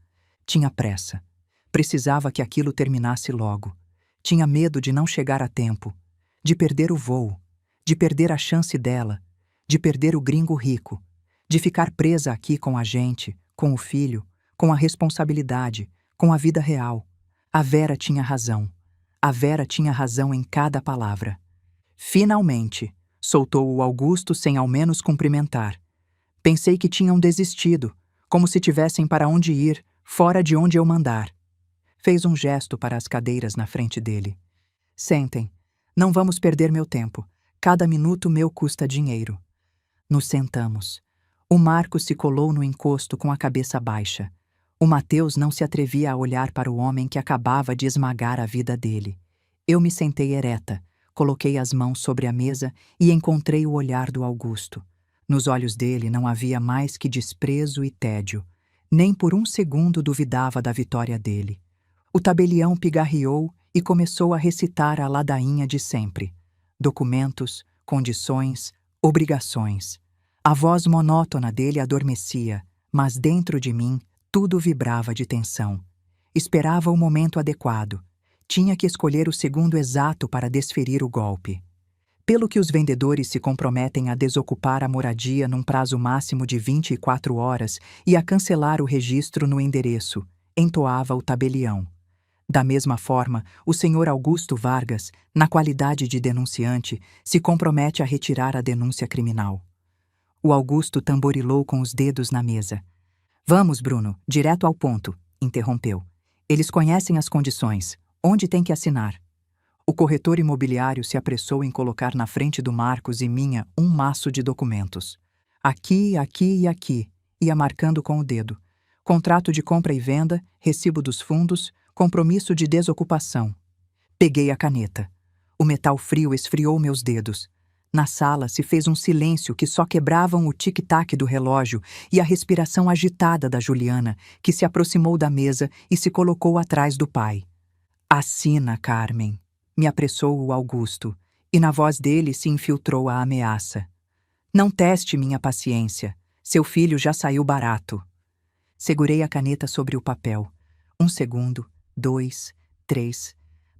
Speaker 1: Tinha pressa. Precisava que aquilo terminasse logo. Tinha medo de não chegar a tempo, de perder o voo, de perder a chance dela, de perder o gringo rico, de ficar presa aqui com a gente, com o filho, com a responsabilidade, com a vida real. A Vera tinha razão. A Vera tinha razão em cada palavra. Finalmente, soltou o Augusto sem ao menos cumprimentar. Pensei que tinham desistido, como se tivessem para onde ir, fora de onde eu mandar. Fez um gesto para as cadeiras na frente dele. Sentem. Não vamos perder meu tempo. Cada minuto meu custa dinheiro. Nos sentamos. O Marcos se colou no encosto com a cabeça baixa. O Mateus não se atrevia a olhar para o homem que acabava de esmagar a vida dele. Eu me sentei ereta, coloquei as mãos sobre a mesa e encontrei o olhar do Augusto. Nos olhos dele não havia mais que desprezo e tédio. Nem por um segundo duvidava da vitória dele. O tabelião pigarreou e começou a recitar a ladainha de sempre. Documentos, condições, obrigações. A voz monótona dele adormecia, mas dentro de mim tudo vibrava de tensão. Esperava o momento adequado. Tinha que escolher o segundo exato para desferir o golpe. Pelo que os vendedores se comprometem a desocupar a moradia num prazo máximo de 24 horas e a cancelar o registro no endereço, entoava o tabelião. Da mesma forma, o senhor Augusto Vargas, na qualidade de denunciante, se compromete a retirar a denúncia criminal. O Augusto tamborilou com os dedos na mesa. Vamos, Bruno, direto ao ponto, interrompeu. Eles conhecem as condições. Onde tem que assinar? O corretor imobiliário se apressou em colocar na frente do Marcos e minha um maço de documentos. Aqui, aqui e aqui, ia marcando com o dedo. Contrato de compra e venda, recibo dos fundos, compromisso de desocupação. Peguei a caneta. O metal frio esfriou meus dedos. Na sala se fez um silêncio que só quebravam o tic-tac do relógio e a respiração agitada da Juliana, que se aproximou da mesa e se colocou atrás do pai. Assina, Carmen, me apressou o Augusto, e na voz dele se infiltrou a ameaça. Não teste minha paciência, seu filho já saiu barato. Segurei a caneta sobre o papel. 1 segundo, 2, 3.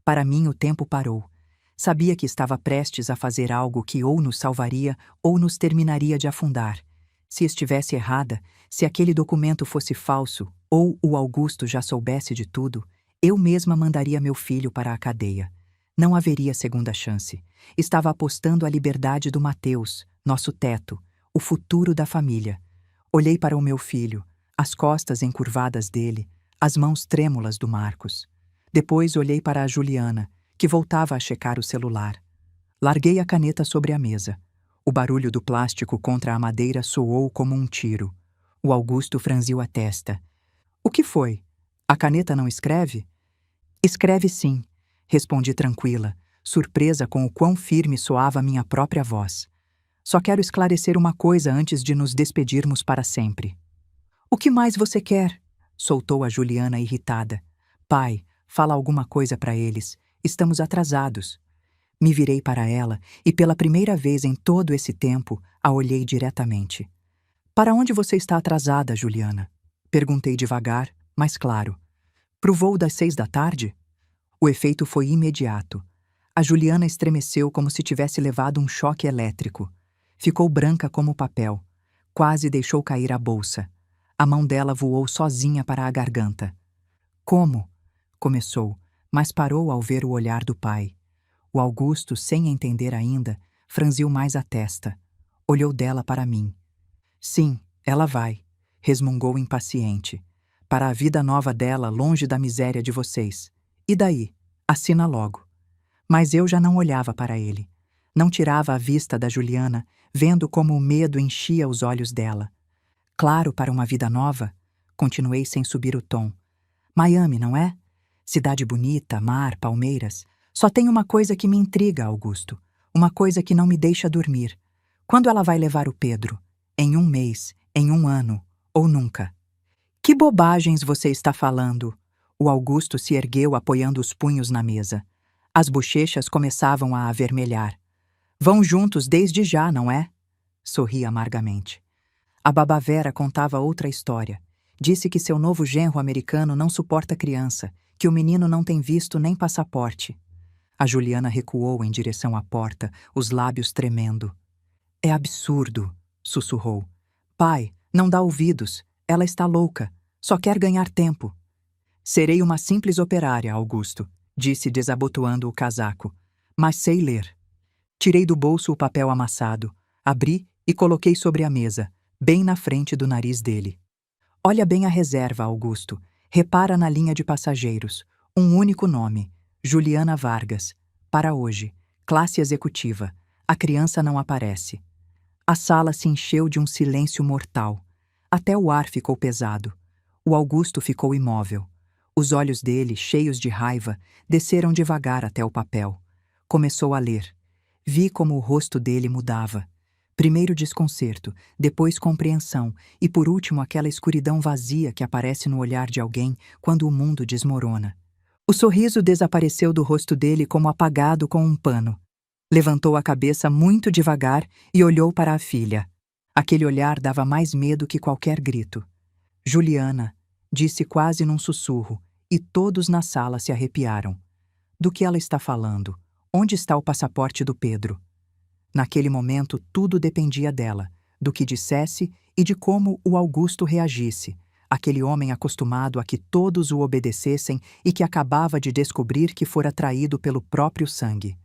Speaker 1: Para mim o tempo parou. Sabia que estava prestes a fazer algo que ou nos salvaria ou nos terminaria de afundar. Se estivesse errada, se aquele documento fosse falso, ou o Augusto já soubesse de tudo, eu mesma mandaria meu filho para a cadeia. Não haveria segunda chance. Estava apostando a liberdade do Mateus, nosso teto, o futuro da família. Olhei para o meu filho, as costas encurvadas dele, as mãos trêmulas do Marcos. Depois olhei para a Juliana, que voltava a checar o celular. Larguei a caneta sobre a mesa. O barulho do plástico contra a madeira soou como um tiro. O Augusto franziu a testa. O que foi? A caneta não escreve? Escreve sim, respondi tranquila, surpresa com o quão firme soava minha própria voz. Só quero esclarecer uma coisa antes de nos despedirmos para sempre. O que mais você quer? Soltou a Juliana irritada. Pai, fala alguma coisa para eles. Estamos atrasados. Me virei para ela e pela primeira vez em todo esse tempo a olhei diretamente. Para onde você está atrasada, Juliana? Perguntei devagar, mas claro. Pro voo das 6 da tarde? O efeito foi imediato. A Juliana estremeceu como se tivesse levado um choque elétrico. Ficou branca como papel. Quase deixou cair a bolsa. A mão dela voou sozinha para a garganta. Como? Começou, mas parou ao ver o olhar do pai. O Augusto, sem entender ainda, franziu mais a testa. Olhou dela para mim. Sim, ela vai, resmungou impaciente. Para a vida nova dela, longe da miséria de vocês. E daí? Assina logo. Mas eu já não olhava para ele. Não tirava a vista da Juliana, vendo como o medo enchia os olhos dela. Claro, para uma vida nova, continuei sem subir o tom. Miami, não é? Cidade bonita, mar, palmeiras. Só tem uma coisa que me intriga, Augusto. Uma coisa que não me deixa dormir. Quando ela vai levar o Pedro? Em 1 mês, em 1 ano, ou nunca? Que bobagens você está falando? O Augusto se ergueu apoiando os punhos na mesa. As bochechas começavam a avermelhar. Vão juntos desde já, não é? Sorri amargamente. A babá Vera contava outra história. Disse que seu novo genro americano não suporta criança, que o menino não tem visto nem passaporte. A Juliana recuou em direção à porta, os lábios tremendo. É absurdo, sussurrou. Pai, não dá ouvidos. Ela está louca. Só quer ganhar tempo. Serei uma simples operária, Augusto, disse desabotoando o casaco. Mas sei ler. Tirei do bolso o papel amassado, abri e coloquei sobre a mesa, bem na frente do nariz dele. Olha bem a reserva, Augusto. Repara na linha de passageiros. Um único nome. Juliana Vargas. Para hoje. Classe executiva. A criança não aparece. A sala se encheu de um silêncio mortal. Até o ar ficou pesado. O Augusto ficou imóvel. Os olhos dele, cheios de raiva, desceram devagar até o papel. Começou a ler. Vi como o rosto dele mudava. Primeiro desconcerto, depois compreensão e por último aquela escuridão vazia que aparece no olhar de alguém quando o mundo desmorona. O sorriso desapareceu do rosto dele como apagado com um pano. Levantou a cabeça muito devagar e olhou para a filha. Aquele olhar dava mais medo que qualquer grito. Juliana, disse quase num sussurro, e todos na sala se arrepiaram. Do que ela está falando? Onde está o passaporte do Pedro? Naquele momento, tudo dependia dela, do que dissesse e de como o Augusto reagisse, aquele homem acostumado a que todos o obedecessem e que acabava de descobrir que fora traído pelo próprio sangue.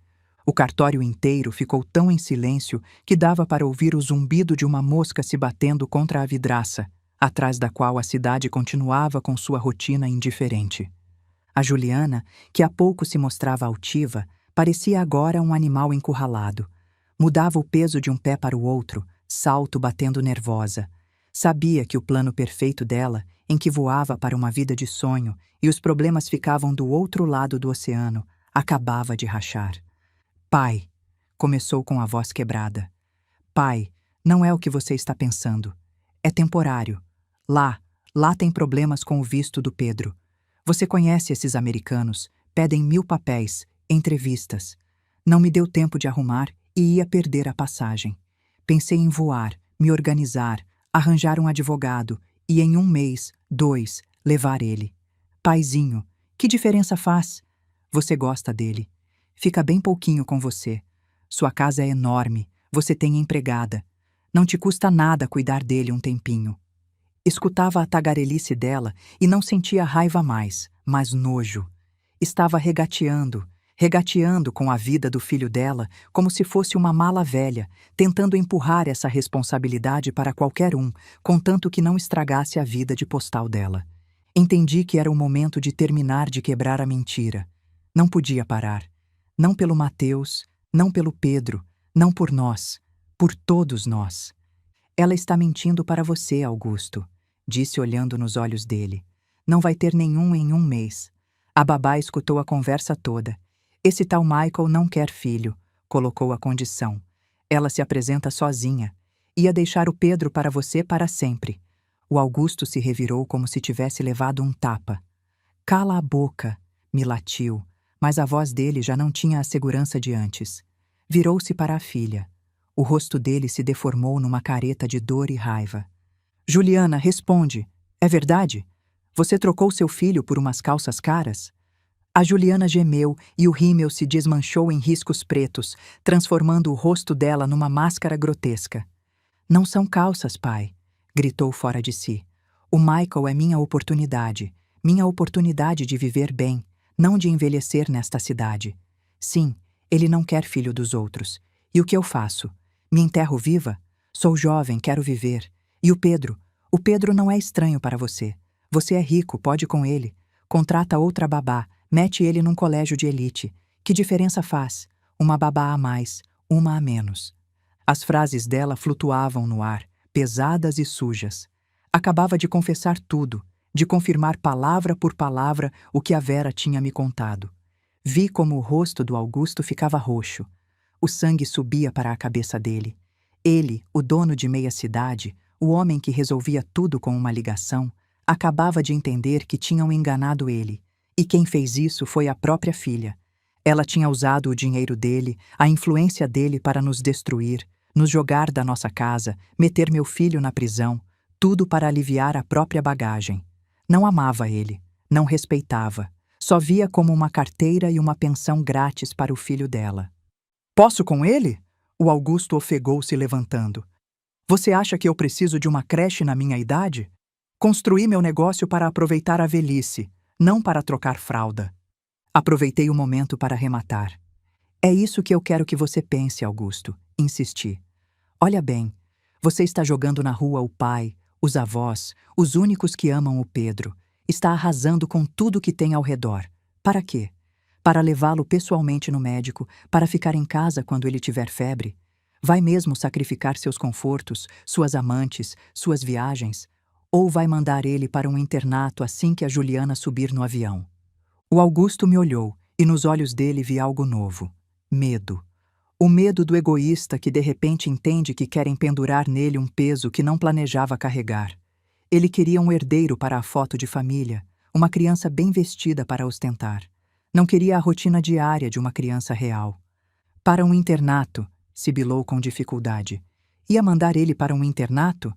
Speaker 1: O cartório inteiro ficou tão em silêncio que dava para ouvir o zumbido de uma mosca se batendo contra a vidraça, atrás da qual a cidade continuava com sua rotina indiferente. A Juliana, que há pouco se mostrava altiva, parecia agora um animal encurralado. Mudava o peso de um pé para o outro, salto batendo nervosa. Sabia que o plano perfeito dela, em que voava para uma vida de sonho e os problemas ficavam do outro lado do oceano, acabava de rachar. Pai, começou com a voz quebrada. Pai, não é o que você está pensando. É temporário. Lá tem problemas com o visto do Pedro. Você conhece esses americanos, pedem 1000 papéis, entrevistas. Não me deu tempo de arrumar e ia perder a passagem. Pensei em voar, me organizar, arranjar um advogado e em 1 mês, 2, levar ele. Paizinho, que diferença faz? Você gosta dele. Fica bem pouquinho com você. Sua casa é enorme, você tem empregada. Não te custa nada cuidar dele um tempinho. Escutava a tagarelice dela e não sentia raiva mais, mas nojo. Estava regateando com a vida do filho dela como se fosse uma mala velha, tentando empurrar essa responsabilidade para qualquer um, contanto que não estragasse a vida de postal dela. Entendi que era o momento de terminar de quebrar a mentira. Não podia parar. Não pelo Mateus, não pelo Pedro, não por nós, por todos nós. Ela está mentindo para você, Augusto, disse olhando nos olhos dele. Não vai ter nenhum em 1 mês. A babá escutou a conversa toda. Esse tal Michael não quer filho, colocou a condição. Ela se apresenta sozinha. Ia deixar o Pedro para você para sempre. O Augusto se revirou como se tivesse levado um tapa. Cala a boca, me latiu, mas a voz dele já não tinha a segurança de antes. Virou-se para a filha. O rosto dele se deformou numa careta de dor e raiva. Juliana, responde. É verdade? Você trocou seu filho por umas calças caras? A Juliana gemeu e o rímel se desmanchou em riscos pretos, transformando o rosto dela numa máscara grotesca. Não são calças, pai, gritou fora de si. O Michael é minha oportunidade de viver bem, não de envelhecer nesta cidade. Sim, ele não quer filho dos outros. E o que eu faço? Me enterro viva? Sou jovem, quero viver. E o Pedro? O Pedro não é estranho para você. Você é rico, pode com ele. Contrata outra babá, mete ele num colégio de elite. Que diferença faz? Uma babá a mais, uma a menos. As frases dela flutuavam no ar, pesadas e sujas. Acabava de confessar tudo, de confirmar palavra por palavra o que a Vera tinha me contado. Vi como o rosto do Augusto ficava roxo. O sangue subia para a cabeça dele. Ele, o dono de meia cidade, o homem que resolvia tudo com uma ligação, acabava de entender que tinham enganado ele. E quem fez isso foi a própria filha. Ela tinha usado o dinheiro dele, a influência dele para nos destruir, nos jogar da nossa casa, meter meu filho na prisão, tudo para aliviar a própria bagagem. Não amava ele, não respeitava, só via como uma carteira e uma pensão grátis para o filho dela. Posso com ele? O Augusto ofegou-se levantando. Você acha que eu preciso de uma creche na minha idade? Construí meu negócio para aproveitar a velhice, não para trocar fralda. Aproveitei o momento para arrematar. É isso que eu quero que você pense, Augusto, insisti. Olha bem, você está jogando na rua o pai, os avós, os únicos que amam o Pedro. Está arrasando com tudo que tem ao redor. Para quê? Para levá-lo pessoalmente no médico, para ficar em casa quando ele tiver febre? Vai mesmo sacrificar seus confortos, suas amantes, suas viagens? ou vai mandar ele para um internato assim que a Juliana subir no avião. O Augusto me olhou e nos olhos dele vi algo novo: medo. O medo do egoísta que de repente entende que querem pendurar nele um peso que não planejava carregar. Ele queria um herdeiro para a foto de família, uma criança bem vestida para ostentar. Não queria a rotina diária de uma criança real. Para um internato, sibilou com dificuldade. Ia mandar ele para um internato?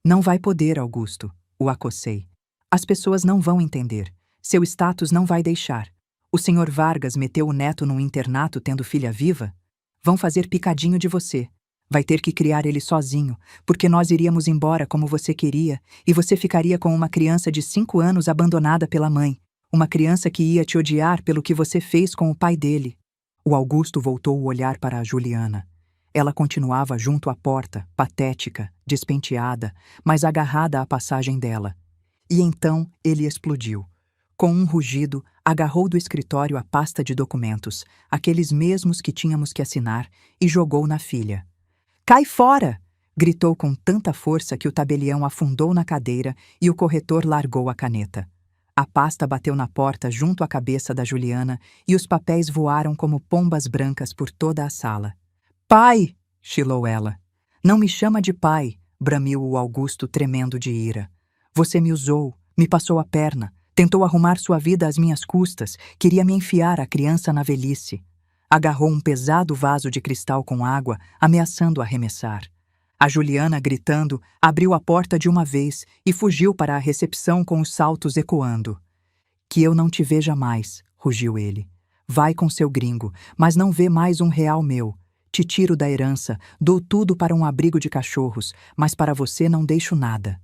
Speaker 1: Não vai poder, Augusto, o acocei. As pessoas não vão entender. Seu status não vai deixar. O senhor Vargas meteu o neto num internato tendo filha viva? Vão fazer picadinho de você. Vai ter que criar ele sozinho, porque nós iríamos embora como você queria, e você ficaria com uma criança de 5 anos abandonada pela mãe. Uma criança que ia te odiar pelo que você fez com o pai dele. O Augusto voltou o olhar para a Juliana. Ela continuava junto à porta, patética, despenteada, mas agarrada à passagem dela. E então ele explodiu. Com um rugido, agarrou do escritório a pasta de documentos, aqueles mesmos que tínhamos que assinar, e jogou na filha. "Cai fora!" gritou com tanta força que o tabelião afundou na cadeira e o corretor largou a caneta. A pasta bateu na porta junto à cabeça da Juliana e os papéis voaram como pombas brancas por toda a sala. "Pai!" chilou ela. "Não me chama de pai!" bramiu o Augusto tremendo de ira. "Você me usou, me passou a perna, tentou arrumar sua vida às minhas custas, queria me enfiar a criança na velhice." Agarrou um pesado vaso de cristal com água, ameaçando arremessar. A Juliana, gritando, abriu a porta de uma vez e fugiu para a recepção com os saltos ecoando. "Que eu não te veja mais", rugiu ele. "Vai com seu gringo, mas não vê mais R$1 meu. Te tiro da herança, dou tudo para um abrigo de cachorros, mas para você não deixo nada."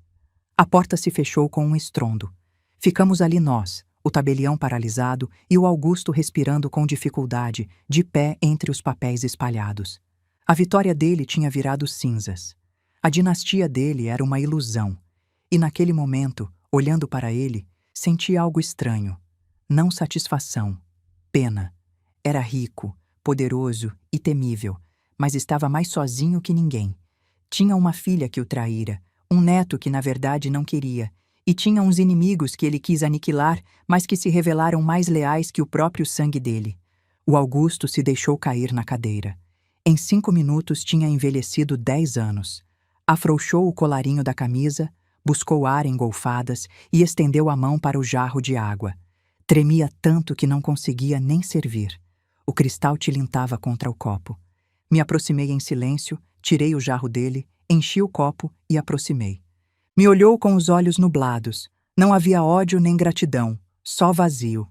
Speaker 1: A porta se fechou com um estrondo. Ficamos ali nós, o tabelião paralisado e o Augusto respirando com dificuldade, de pé entre os papéis espalhados. A vitória dele tinha virado cinzas. A dinastia dele era uma ilusão. E naquele momento, olhando para ele, senti algo estranho. Não satisfação. Pena. Era rico, poderoso e temível, mas estava mais sozinho que ninguém. Tinha uma filha que o traíra, um neto que na verdade não queria, e tinha uns inimigos que ele quis aniquilar, mas que se revelaram mais leais que o próprio sangue dele. O Augusto se deixou cair na cadeira. Em 5 minutos tinha envelhecido 10 anos. Afrouxou o colarinho da camisa, buscou ar em golfadas e estendeu a mão para o jarro de água. Tremia tanto que não conseguia nem servir. O cristal tilintava contra o copo. Me aproximei em silêncio, tirei o jarro dele, enchi o copo e aproximei. Me olhou com os olhos nublados. Não havia ódio nem gratidão, só vazio.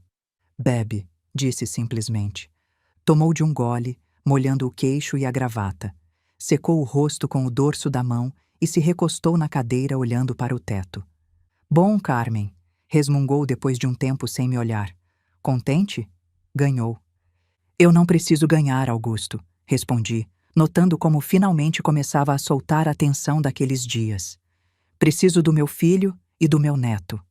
Speaker 1: "Bebe", disse simplesmente. Tomou de um gole, molhando o queixo e a gravata. Secou o rosto com o dorso da mão e se recostou na cadeira olhando para o teto. "Bom, Carmen", resmungou depois de um tempo sem me olhar. "Contente?" "Ganhou." "Eu não preciso ganhar, Augusto", respondi, notando como finalmente começava a soltar a tensão daqueles dias. "Preciso do meu filho e do meu neto."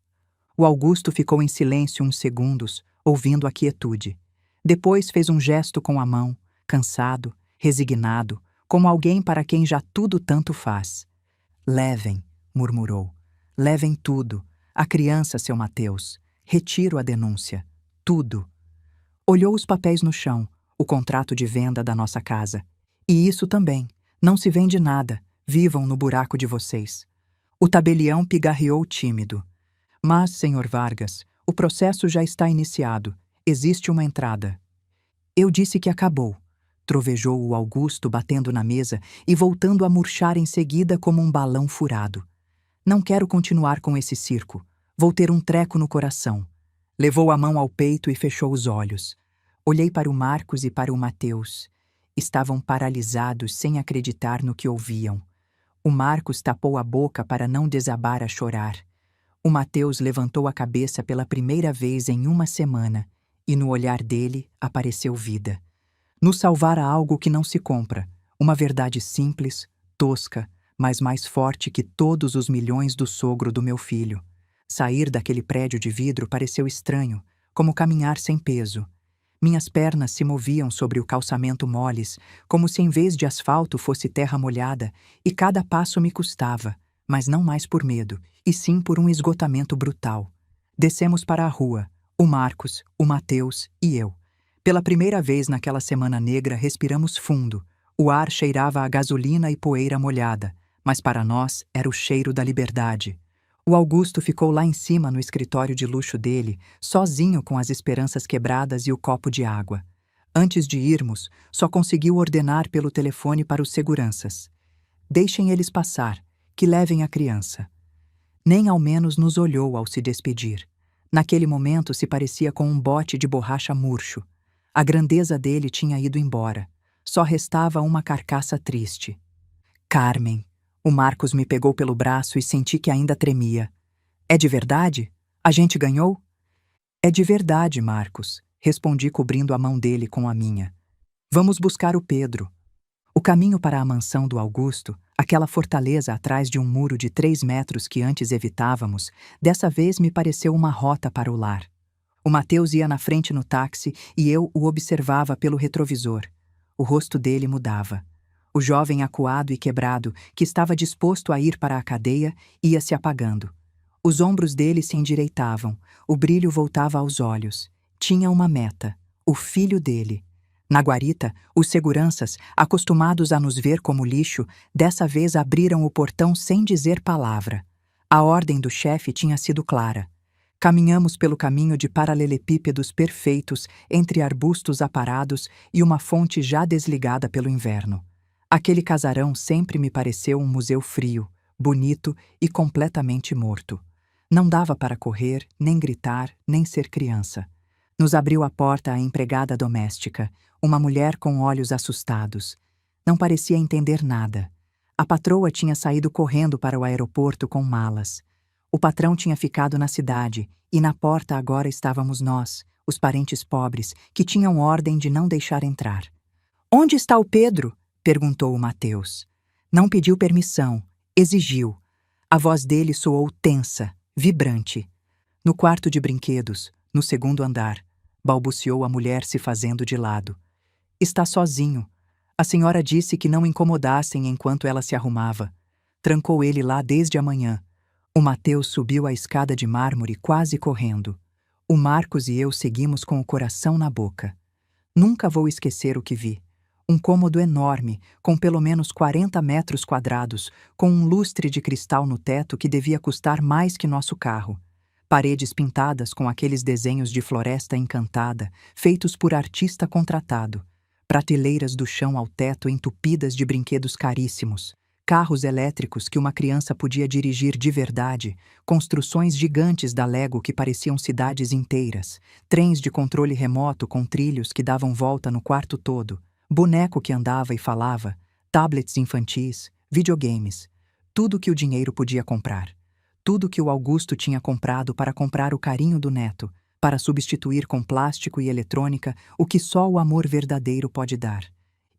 Speaker 1: O Augusto ficou em silêncio uns segundos, ouvindo a quietude. Depois fez um gesto com a mão, cansado, resignado, como alguém para quem já tudo tanto faz. "Levem", murmurou. "Levem tudo. A criança, seu Mateus. Retiro a denúncia. Tudo." Olhou os papéis no chão, o contrato de venda da nossa casa. "E isso também. Não se vende nada. Vivam no buraco de vocês." O tabelião pigarreou tímido. "Mas, senhor Vargas, o processo já está iniciado. Existe uma entrada." "Eu disse que acabou", trovejou o Augusto batendo na mesa e voltando a murchar em seguida como um balão furado. "Não quero continuar com esse circo. Vou ter um treco no coração." Levou a mão ao peito e fechou os olhos. Olhei para o Marcos e para o Mateus. Estavam paralisados sem acreditar no que ouviam. O Marcos tapou a boca para não desabar a chorar. O Mateus levantou a cabeça pela primeira vez em uma semana e no olhar dele apareceu vida. Nos salvara algo que não se compra, uma verdade simples, tosca, mas mais forte que todos os milhões do sogro do meu filho. Sair daquele prédio de vidro pareceu estranho, como caminhar sem peso. Minhas pernas se moviam sobre o calçamento moles, como se em vez de asfalto fosse terra molhada, e cada passo me custava, mas não mais por medo, e sim por um esgotamento brutal. Descemos para a rua, o Marcos, o Mateus e eu. Pela primeira vez naquela semana negra respiramos fundo. O ar cheirava a gasolina e poeira molhada, mas para nós era o cheiro da liberdade. O Augusto ficou lá em cima no escritório de luxo dele, sozinho com as esperanças quebradas e o copo de água. Antes de irmos, só conseguiu ordenar pelo telefone para os seguranças: deixem eles passar, que levem a criança. Nem ao menos nos olhou ao se despedir. Naquele momento se parecia com um bote de borracha murcho. A grandeza dele tinha ido embora. Só restava uma carcaça triste. Carmen. O Marcos me pegou pelo braço e senti que ainda tremia. É de verdade? A gente ganhou? É de verdade, Marcos, respondi cobrindo a mão dele com a minha. Vamos buscar o Pedro. O caminho para a mansão do Augusto, aquela fortaleza atrás de um muro de 3 metros que antes evitávamos, dessa vez me pareceu uma rota para o lar. O Mateus ia na frente no táxi e eu o observava pelo retrovisor. O rosto dele mudava. O jovem acuado e quebrado, que estava disposto a ir para a cadeia, ia se apagando. Os ombros dele se endireitavam, o brilho voltava aos olhos. Tinha uma meta: o filho dele. Na guarita, os seguranças, acostumados a nos ver como lixo, dessa vez abriram o portão sem dizer palavra. A ordem do chefe tinha sido clara. Caminhamos pelo caminho de paralelepípedos perfeitos entre arbustos aparados e uma fonte já desligada pelo inverno. Aquele casarão sempre me pareceu um museu frio, bonito e completamente morto. Não dava para correr, nem gritar, nem ser criança. Nos abriu a porta a empregada doméstica, uma mulher com olhos assustados. Não parecia entender nada. A patroa tinha saído correndo para o aeroporto com malas. O patrão tinha ficado na cidade, e na porta agora estávamos nós, os parentes pobres, que tinham ordem de não deixar entrar. "Onde está o Pedro?" perguntou o Mateus. Não pediu permissão, exigiu. A voz dele soou tensa, vibrante. "No quarto de brinquedos, no segundo andar", balbuciou a mulher se fazendo de lado. "Está sozinho. A senhora disse que não incomodassem enquanto ela se arrumava. Trancou ele lá desde a manhã." O Mateus subiu a escada de mármore quase correndo. O Marcos e eu seguimos com o coração na boca. Nunca vou esquecer o que vi. Um cômodo enorme, com pelo menos 40 metros quadrados, com um lustre de cristal no teto que devia custar mais que nosso carro. Paredes pintadas com aqueles desenhos de floresta encantada, feitos por artista contratado. Prateleiras do chão ao teto entupidas de brinquedos caríssimos. Carros elétricos que uma criança podia dirigir de verdade, construções gigantes da Lego que pareciam cidades inteiras, trens de controle remoto com trilhos que davam volta no quarto todo, boneco que andava e falava, tablets infantis, videogames, tudo que o dinheiro podia comprar. Tudo que o Augusto tinha comprado para comprar o carinho do neto, para substituir com plástico e eletrônica o que só o amor verdadeiro pode dar.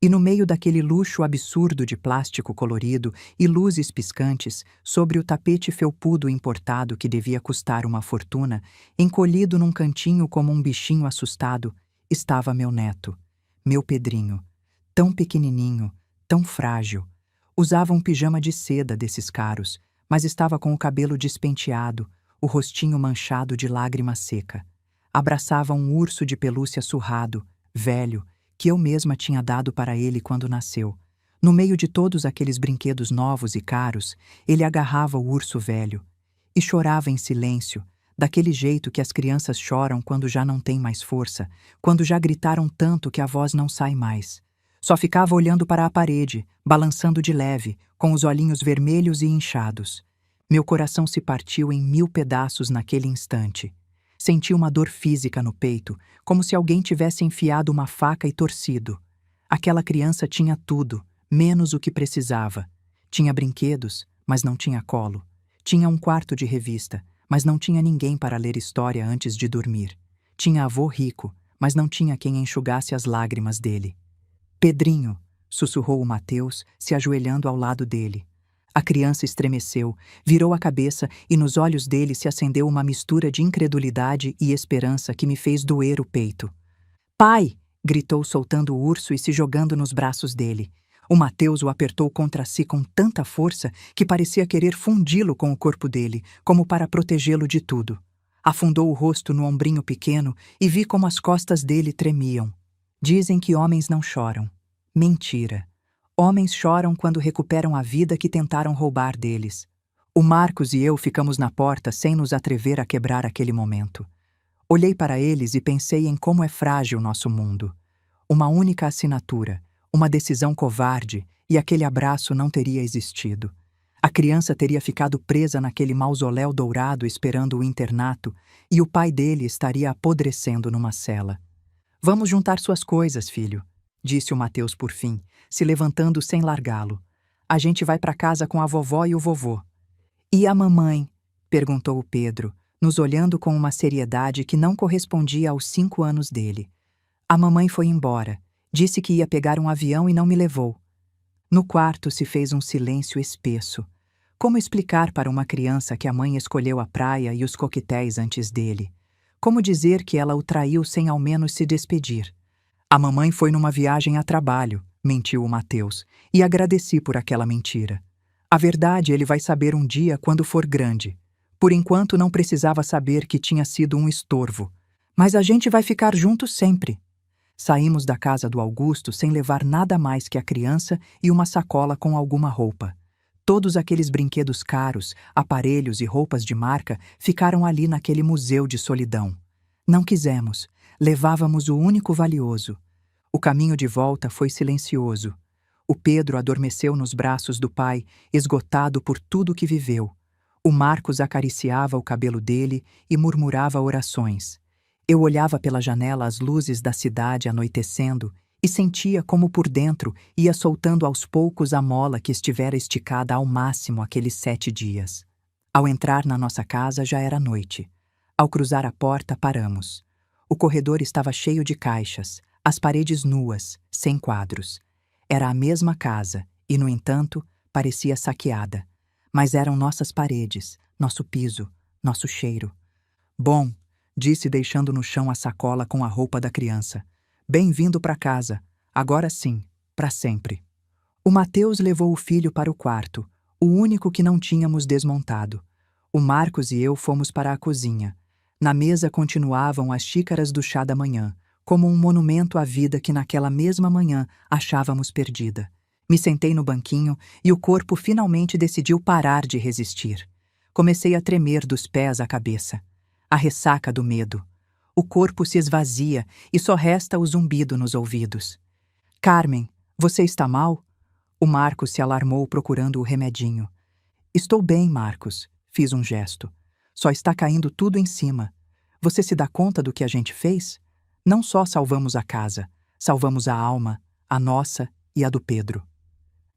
Speaker 1: E no meio daquele luxo absurdo de plástico colorido e luzes piscantes, sobre o tapete felpudo importado que devia custar uma fortuna, encolhido num cantinho como um bichinho assustado, estava meu neto, meu Pedrinho, tão pequenininho, tão frágil. Usava um pijama de seda desses caros, mas estava com o cabelo despenteado, o rostinho manchado de lágrima seca. Abraçava um urso de pelúcia surrado, velho, que eu mesma tinha dado para ele quando nasceu. No meio de todos aqueles brinquedos novos e caros, ele agarrava o urso velho e chorava em silêncio, daquele jeito que as crianças choram quando já não têm mais força, quando já gritaram tanto que a voz não sai mais. Só ficava olhando para a parede, balançando de leve, com os olhinhos vermelhos e inchados. Meu coração se partiu em 1000 pedaços naquele instante. Senti uma dor física no peito, como se alguém tivesse enfiado uma faca e torcido. Aquela criança tinha tudo, menos o que precisava. Tinha brinquedos, mas não tinha colo. Tinha um quarto de revista, mas não tinha ninguém para ler história antes de dormir. Tinha avô rico, mas não tinha quem enxugasse as lágrimas dele. "Pedrinho", sussurrou o Mateus, se ajoelhando ao lado dele. A criança estremeceu, virou a cabeça e nos olhos dele se acendeu uma mistura de incredulidade e esperança que me fez doer o peito. "Pai!" gritou soltando o urso e se jogando nos braços dele. O Mateus o apertou contra si com tanta força que parecia querer fundi-lo com o corpo dele, como para protegê-lo de tudo. Afundou o rosto no ombrinho pequeno e vi como as costas dele tremiam. Dizem que homens não choram. Mentira. Homens choram quando recuperam a vida que tentaram roubar deles. O Marcos e eu ficamos na porta sem nos atrever a quebrar aquele momento. Olhei para eles e pensei em como é frágil nosso mundo. Uma única assinatura, uma decisão covarde, e aquele abraço não teria existido. A criança teria ficado presa naquele mausoléu dourado esperando o internato, e o pai dele estaria apodrecendo numa cela. Vamos juntar suas coisas, filho, disse o Mateus por fim, se levantando sem largá-lo. A gente vai para casa com a vovó e o vovô. E a mamãe? Perguntou o Pedro, nos olhando com uma seriedade que não correspondia aos 5 anos dele. A mamãe foi embora. Disse que ia pegar um avião e não me levou. No quarto se fez um silêncio espesso. Como explicar para uma criança que a mãe escolheu a praia e os coquetéis antes dele? Como dizer que ela o traiu sem ao menos se despedir? A mamãe foi numa viagem a trabalho, mentiu o Mateus, e agradeci por aquela mentira. A verdade ele vai saber um dia quando for grande. Por enquanto não precisava saber que tinha sido um estorvo. Mas a gente vai ficar juntos sempre. Saímos da casa do Augusto sem levar nada mais que a criança e uma sacola com alguma roupa. Todos aqueles brinquedos caros, aparelhos e roupas de marca ficaram ali naquele museu de solidão. Não quisemos. Levávamos o único valioso. O caminho de volta foi silencioso. O Pedro adormeceu nos braços do pai, esgotado por tudo que viveu. O Marcos acariciava o cabelo dele e murmurava orações. Eu olhava pela janela as luzes da cidade anoitecendo e sentia como por dentro ia soltando aos poucos a mola que estivera esticada ao máximo aqueles 7 dias. Ao entrar na nossa casa já era noite. Ao cruzar a porta, paramos. O corredor estava cheio de caixas, as paredes nuas, sem quadros. Era a mesma casa e, no entanto, parecia saqueada. Mas eram nossas paredes, nosso piso, nosso cheiro. Bom, disse deixando no chão a sacola com a roupa da criança. Bem-vindo para casa. Agora sim, para sempre. O Mateus levou o filho para o quarto, o único que não tínhamos desmontado. O Marcos e eu fomos para a cozinha. Na mesa continuavam as xícaras do chá da manhã, como um monumento à vida que naquela mesma manhã achávamos perdida. Me sentei no banquinho e o corpo finalmente decidiu parar de resistir. Comecei a tremer dos pés à cabeça. A ressaca do medo. O corpo se esvazia e só resta o zumbido nos ouvidos. Carmen, você está mal? O Marcos se alarmou procurando o remedinho. Estou bem, Marcos, fiz um gesto. Só está caindo tudo em cima. Você se dá conta do que a gente fez? Não só salvamos a casa, salvamos a alma, a nossa e a do Pedro.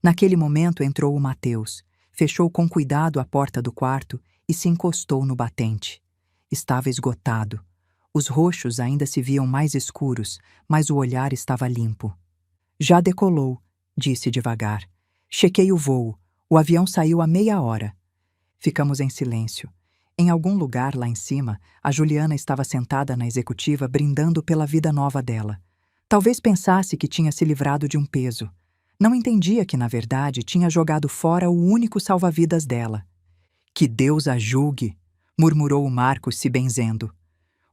Speaker 1: Naquele momento entrou o Mateus, fechou com cuidado a porta do quarto e se encostou no batente. Estava esgotado. Os roxos ainda se viam mais escuros, mas o olhar estava limpo. Já decolou, disse devagar. Chequei o voo. O avião saiu há meia hora. Ficamos em silêncio. Em algum lugar lá em cima, a Juliana estava sentada na executiva brindando pela vida nova dela. Talvez pensasse que tinha se livrado de um peso. Não entendia que, na verdade, tinha jogado fora o único salva-vidas dela. Que Deus a julgue, murmurou o Marcos se benzendo.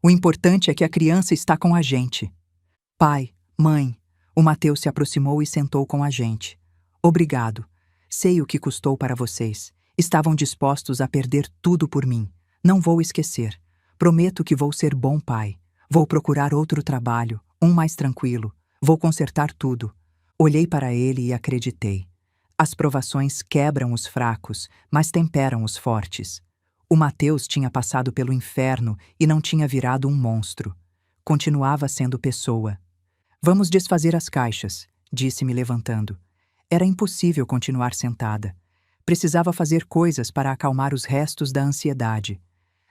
Speaker 1: O importante é que a criança está com a gente. Pai, mãe, o Mateus se aproximou e sentou com a gente. Obrigado. Sei o que custou para vocês. Estavam dispostos a perder tudo por mim. Não vou esquecer. Prometo que vou ser bom pai. Vou procurar outro trabalho, um mais tranquilo. Vou consertar tudo. Olhei para ele e acreditei. As provações quebram os fracos, mas temperam os fortes. O Mateus tinha passado pelo inferno e não tinha virado um monstro. Continuava sendo pessoa. Vamos desfazer as caixas, disse-me levantando. Era impossível continuar sentada. Precisava fazer coisas para acalmar os restos da ansiedade.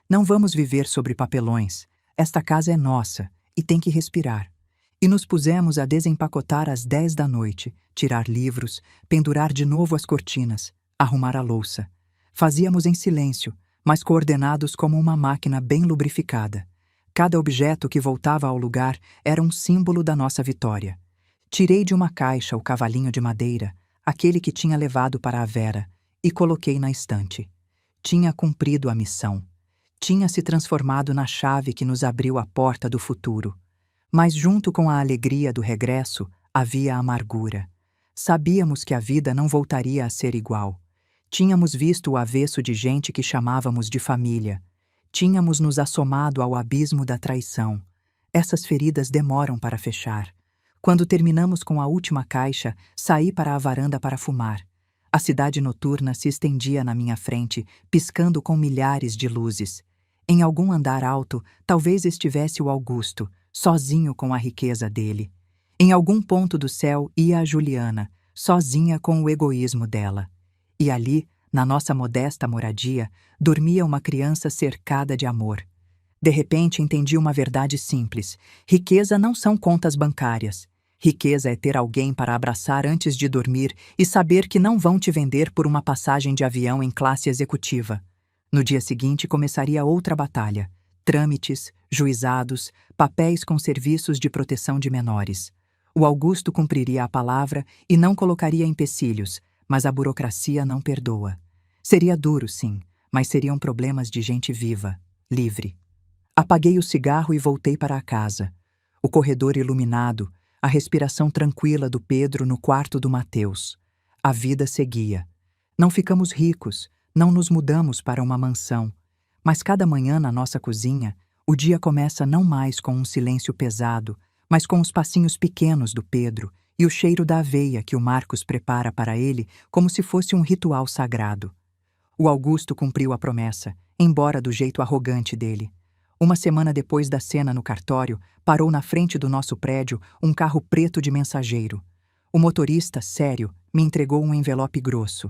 Speaker 1: Não vamos viver sobre papelões. Esta casa é nossa e tem que respirar. E nos pusemos a desempacotar às 10 da noite, tirar livros, pendurar de novo as cortinas, arrumar a louça. Fazíamos em silêncio, mas coordenados como uma máquina bem lubrificada. Cada objeto que voltava ao lugar era um símbolo da nossa vitória. Tirei de uma caixa o cavalinho de madeira, aquele que tinha levado para a Vera, e coloquei na estante. Tinha cumprido a missão. Tinha se transformado na chave que nos abriu a porta do futuro. Mas junto com a alegria do regresso, havia amargura. Sabíamos que a vida não voltaria a ser igual. Tínhamos visto o avesso de gente que chamávamos de família. Tínhamos nos assomado ao abismo da traição. Essas feridas demoram para fechar. Quando terminamos com a última caixa, saí para a varanda para fumar. A cidade noturna se estendia na minha frente, piscando com milhares de luzes. Em algum andar alto, talvez estivesse o Augusto, sozinho com a riqueza dele. Em algum ponto do céu ia a Juliana, sozinha com o egoísmo dela. E ali, na nossa modesta moradia, dormia uma criança cercada de amor. De repente entendi uma verdade simples: riqueza não são contas bancárias. Riqueza é ter alguém para abraçar antes de dormir e saber que não vão te vender por uma passagem de avião em classe executiva. No dia seguinte começaria outra batalha: trâmites, juizados, papéis com serviços de proteção de menores. O Augusto cumpriria a palavra e não colocaria empecilhos, mas a burocracia não perdoa. Seria duro, sim, mas seriam problemas de gente viva, livre. Apaguei o cigarro e voltei para a casa. O corredor iluminado, a respiração tranquila do Pedro no quarto do Mateus. A vida seguia. Não ficamos ricos, não nos mudamos para uma mansão. Mas cada manhã na nossa cozinha, o dia começa não mais com um silêncio pesado, mas com os passinhos pequenos do Pedro e o cheiro da aveia que o Marcos prepara para ele como se fosse um ritual sagrado. O Augusto cumpriu a promessa, embora do jeito arrogante dele. Uma semana depois da cena no cartório, parou na frente do nosso prédio um carro preto de mensageiro. O motorista, sério, me entregou um envelope grosso.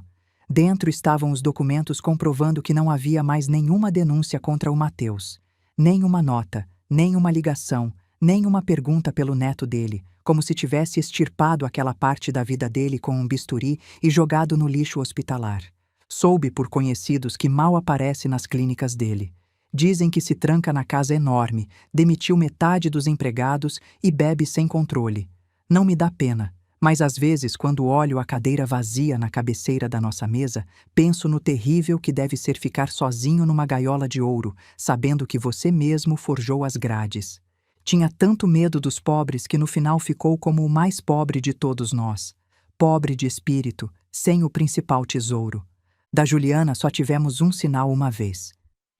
Speaker 1: Dentro estavam os documentos comprovando que não havia mais nenhuma denúncia contra o Mateus. Nem uma nota, nem uma ligação, nem uma pergunta pelo neto dele, como se tivesse extirpado aquela parte da vida dele com um bisturi e jogado no lixo hospitalar. Soube por conhecidos que mal aparece nas clínicas dele. Dizem que se tranca na casa enorme, demitiu metade dos empregados e bebe sem controle. Não me dá pena, mas às vezes, quando olho a cadeira vazia na cabeceira da nossa mesa, penso no terrível que deve ser ficar sozinho numa gaiola de ouro, sabendo que você mesmo forjou as grades. Tinha tanto medo dos pobres que no final ficou como o mais pobre de todos nós. Pobre de espírito, sem o principal tesouro. Da Juliana só tivemos um sinal uma vez.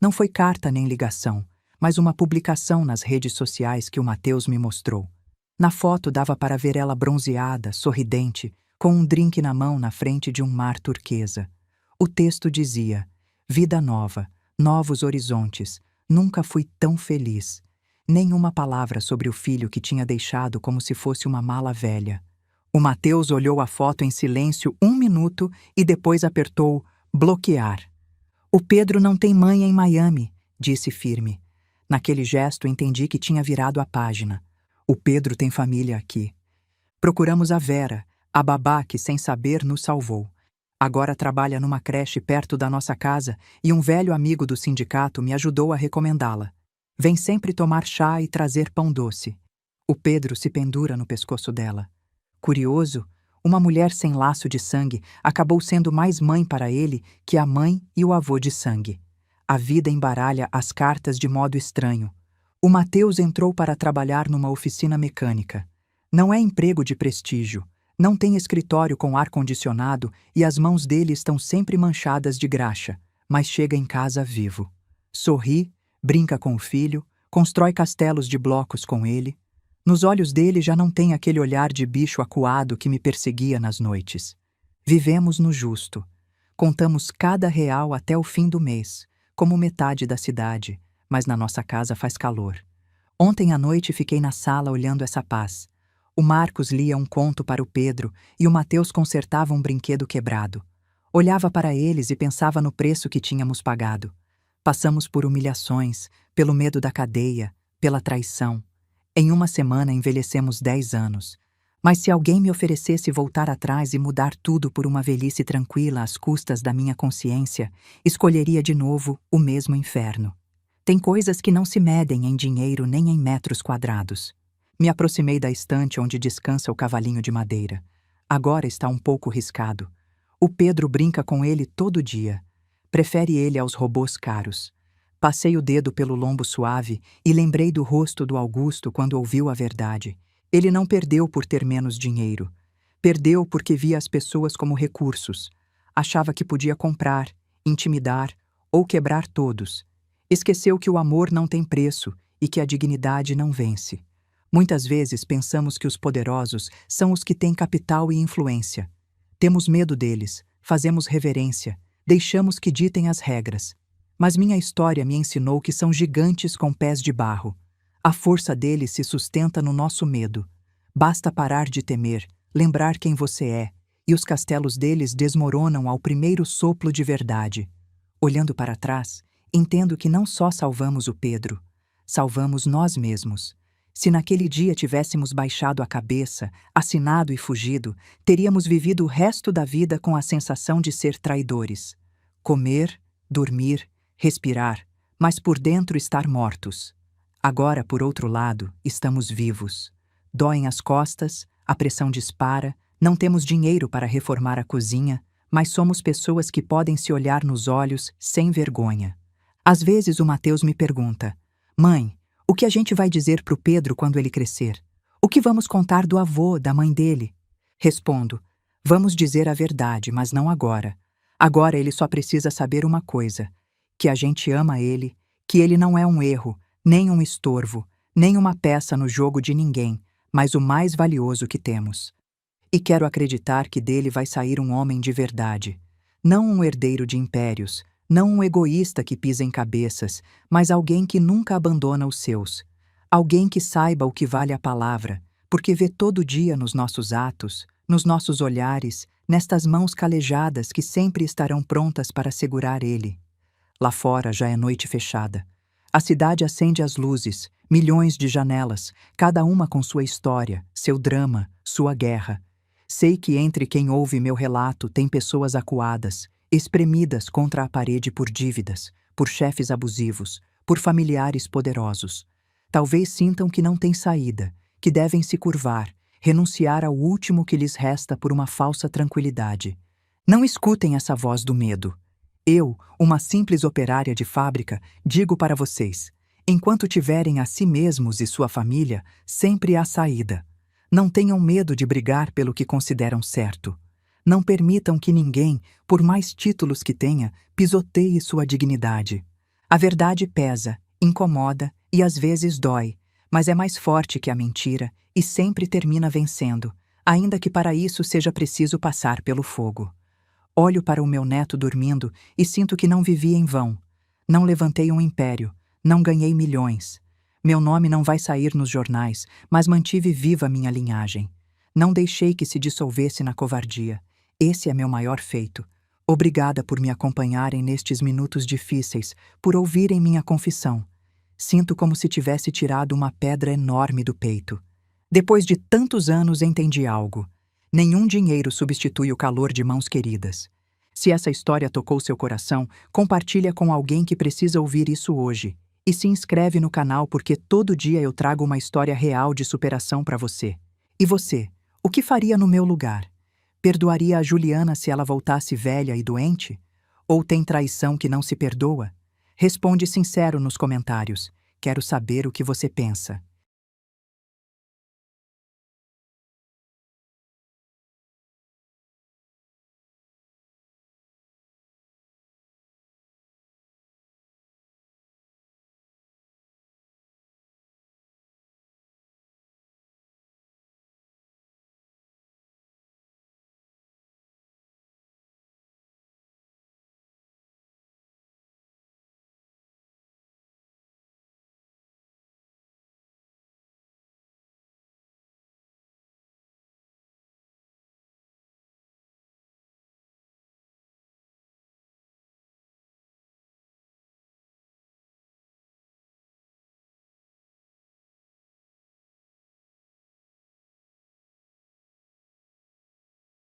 Speaker 1: Não foi carta nem ligação, mas uma publicação nas redes sociais que o Mateus me mostrou. Na foto dava para ver ela bronzeada, sorridente, com um drink na mão na frente de um mar turquesa. O texto dizia: vida nova, novos horizontes, nunca fui tão feliz. Nenhuma palavra sobre o filho que tinha deixado como se fosse uma mala velha. O Mateus olhou a foto em silêncio 1 minuto e depois apertou bloquear. O Pedro não tem mãe em Miami, disse firme. Naquele gesto entendi que tinha virado a página. O Pedro tem família aqui. Procuramos a Vera, a babá que sem saber nos salvou. Agora trabalha numa creche perto da nossa casa e um velho amigo do sindicato me ajudou a recomendá-la. Vem sempre tomar chá e trazer pão doce. O Pedro se pendura no pescoço dela. Curioso, uma mulher sem laço de sangue acabou sendo mais mãe para ele que a mãe e o avô de sangue. A vida embaralha as cartas de modo estranho. O Mateus entrou para trabalhar numa oficina mecânica. Não é emprego de prestígio, não tem escritório com ar-condicionado e as mãos dele estão sempre manchadas de graxa, mas chega em casa vivo. Sorri, brinca com o filho, constrói castelos de blocos com ele. Nos olhos dele já não tem aquele olhar de bicho acuado que me perseguia nas noites. Vivemos no justo. Contamos cada real até o fim do mês, como metade da cidade, mas na nossa casa faz calor. Ontem à noite fiquei na sala olhando essa paz. O Marcos lia um conto para o Pedro e o Mateus consertava um brinquedo quebrado. Olhava para eles e pensava no preço que tínhamos pagado. Passamos por humilhações, pelo medo da cadeia, pela traição. Em uma semana envelhecemos 10 anos. Mas se alguém me oferecesse voltar atrás e mudar tudo por uma velhice tranquila às custas da minha consciência, escolheria de novo o mesmo inferno. Tem coisas que não se medem em dinheiro nem em metros quadrados. Me aproximei da estante onde descansa o cavalinho de madeira. Agora está um pouco riscado. O Pedro brinca com ele todo dia. Prefere ele aos robôs caros. Passei o dedo pelo lombo suave e lembrei do rosto do Augusto quando ouviu a verdade. Ele não perdeu por ter menos dinheiro. Perdeu porque via as pessoas como recursos. Achava que podia comprar, intimidar ou quebrar todos. Esqueceu que o amor não tem preço e que a dignidade não vence. Muitas vezes pensamos que os poderosos são os que têm capital e influência. Temos medo deles, fazemos reverência, deixamos que ditem as regras. Mas minha história me ensinou que são gigantes com pés de barro. A força deles se sustenta no nosso medo. Basta parar de temer, lembrar quem você é, e os castelos deles desmoronam ao primeiro sopro de verdade. Olhando para trás, entendo que não só salvamos o Pedro, salvamos nós mesmos. Se naquele dia tivéssemos baixado a cabeça, assinado e fugido, teríamos vivido o resto da vida com a sensação de ser traidores. Comer, dormir, respirar, mas por dentro estar mortos. Agora, por outro lado, estamos vivos. Doem as costas, a pressão dispara, não temos dinheiro para reformar a cozinha, mas somos pessoas que podem se olhar nos olhos sem vergonha. Às vezes o Mateus me pergunta: Mãe, o que a gente vai dizer pro Pedro quando ele crescer? O que vamos contar do avô, da mãe dele? Respondo: vamos dizer a verdade, mas não agora. Agora ele só precisa saber uma coisa: que a gente ama ele, que ele não é um erro, nem um estorvo, nem uma peça no jogo de ninguém, mas o mais valioso que temos. E quero acreditar que dele vai sair um homem de verdade. Não um herdeiro de impérios, não um egoísta que pisa em cabeças, mas alguém que nunca abandona os seus. Alguém que saiba o que vale a palavra, porque vê todo dia nos nossos atos, nos nossos olhares, nestas mãos calejadas que sempre estarão prontas para segurar ele. Lá fora já é noite fechada. A cidade acende as luzes, milhões de janelas, cada uma com sua história, seu drama, sua guerra. Sei que entre quem ouve meu relato tem pessoas acuadas, espremidas contra a parede por dívidas, por chefes abusivos, por familiares poderosos. Talvez sintam que não têm saída, que devem se curvar, renunciar ao último que lhes resta por uma falsa tranquilidade. Não escutem essa voz do medo. Eu, uma simples operária de fábrica, digo para vocês: enquanto tiverem a si mesmos e sua família, sempre há saída. Não tenham medo de brigar pelo que consideram certo. Não permitam que ninguém, por mais títulos que tenha, pisoteie sua dignidade. A verdade pesa, incomoda e às vezes dói, mas é mais forte que a mentira e sempre termina vencendo, ainda que para isso seja preciso passar pelo fogo. Olho para o meu neto dormindo e sinto que não vivi em vão. Não levantei um império, não ganhei milhões. Meu nome não vai sair nos jornais, mas mantive viva minha linhagem. Não deixei que se dissolvesse na covardia. Esse é meu maior feito. Obrigada por me acompanharem nestes minutos difíceis, por ouvirem minha confissão. Sinto como se tivesse tirado uma pedra enorme do peito. Depois de tantos anos entendi algo. Nenhum dinheiro substitui o calor de mãos queridas. Se essa história tocou seu coração, compartilha com alguém que precisa ouvir isso hoje. E se inscreve no canal porque todo dia eu trago uma história real de superação para você. E você, o que faria no meu lugar? Perdoaria a Juliana se ela voltasse velha e doente? Ou tem traição que não se perdoa? Responde sincero nos comentários. Quero saber o que você pensa.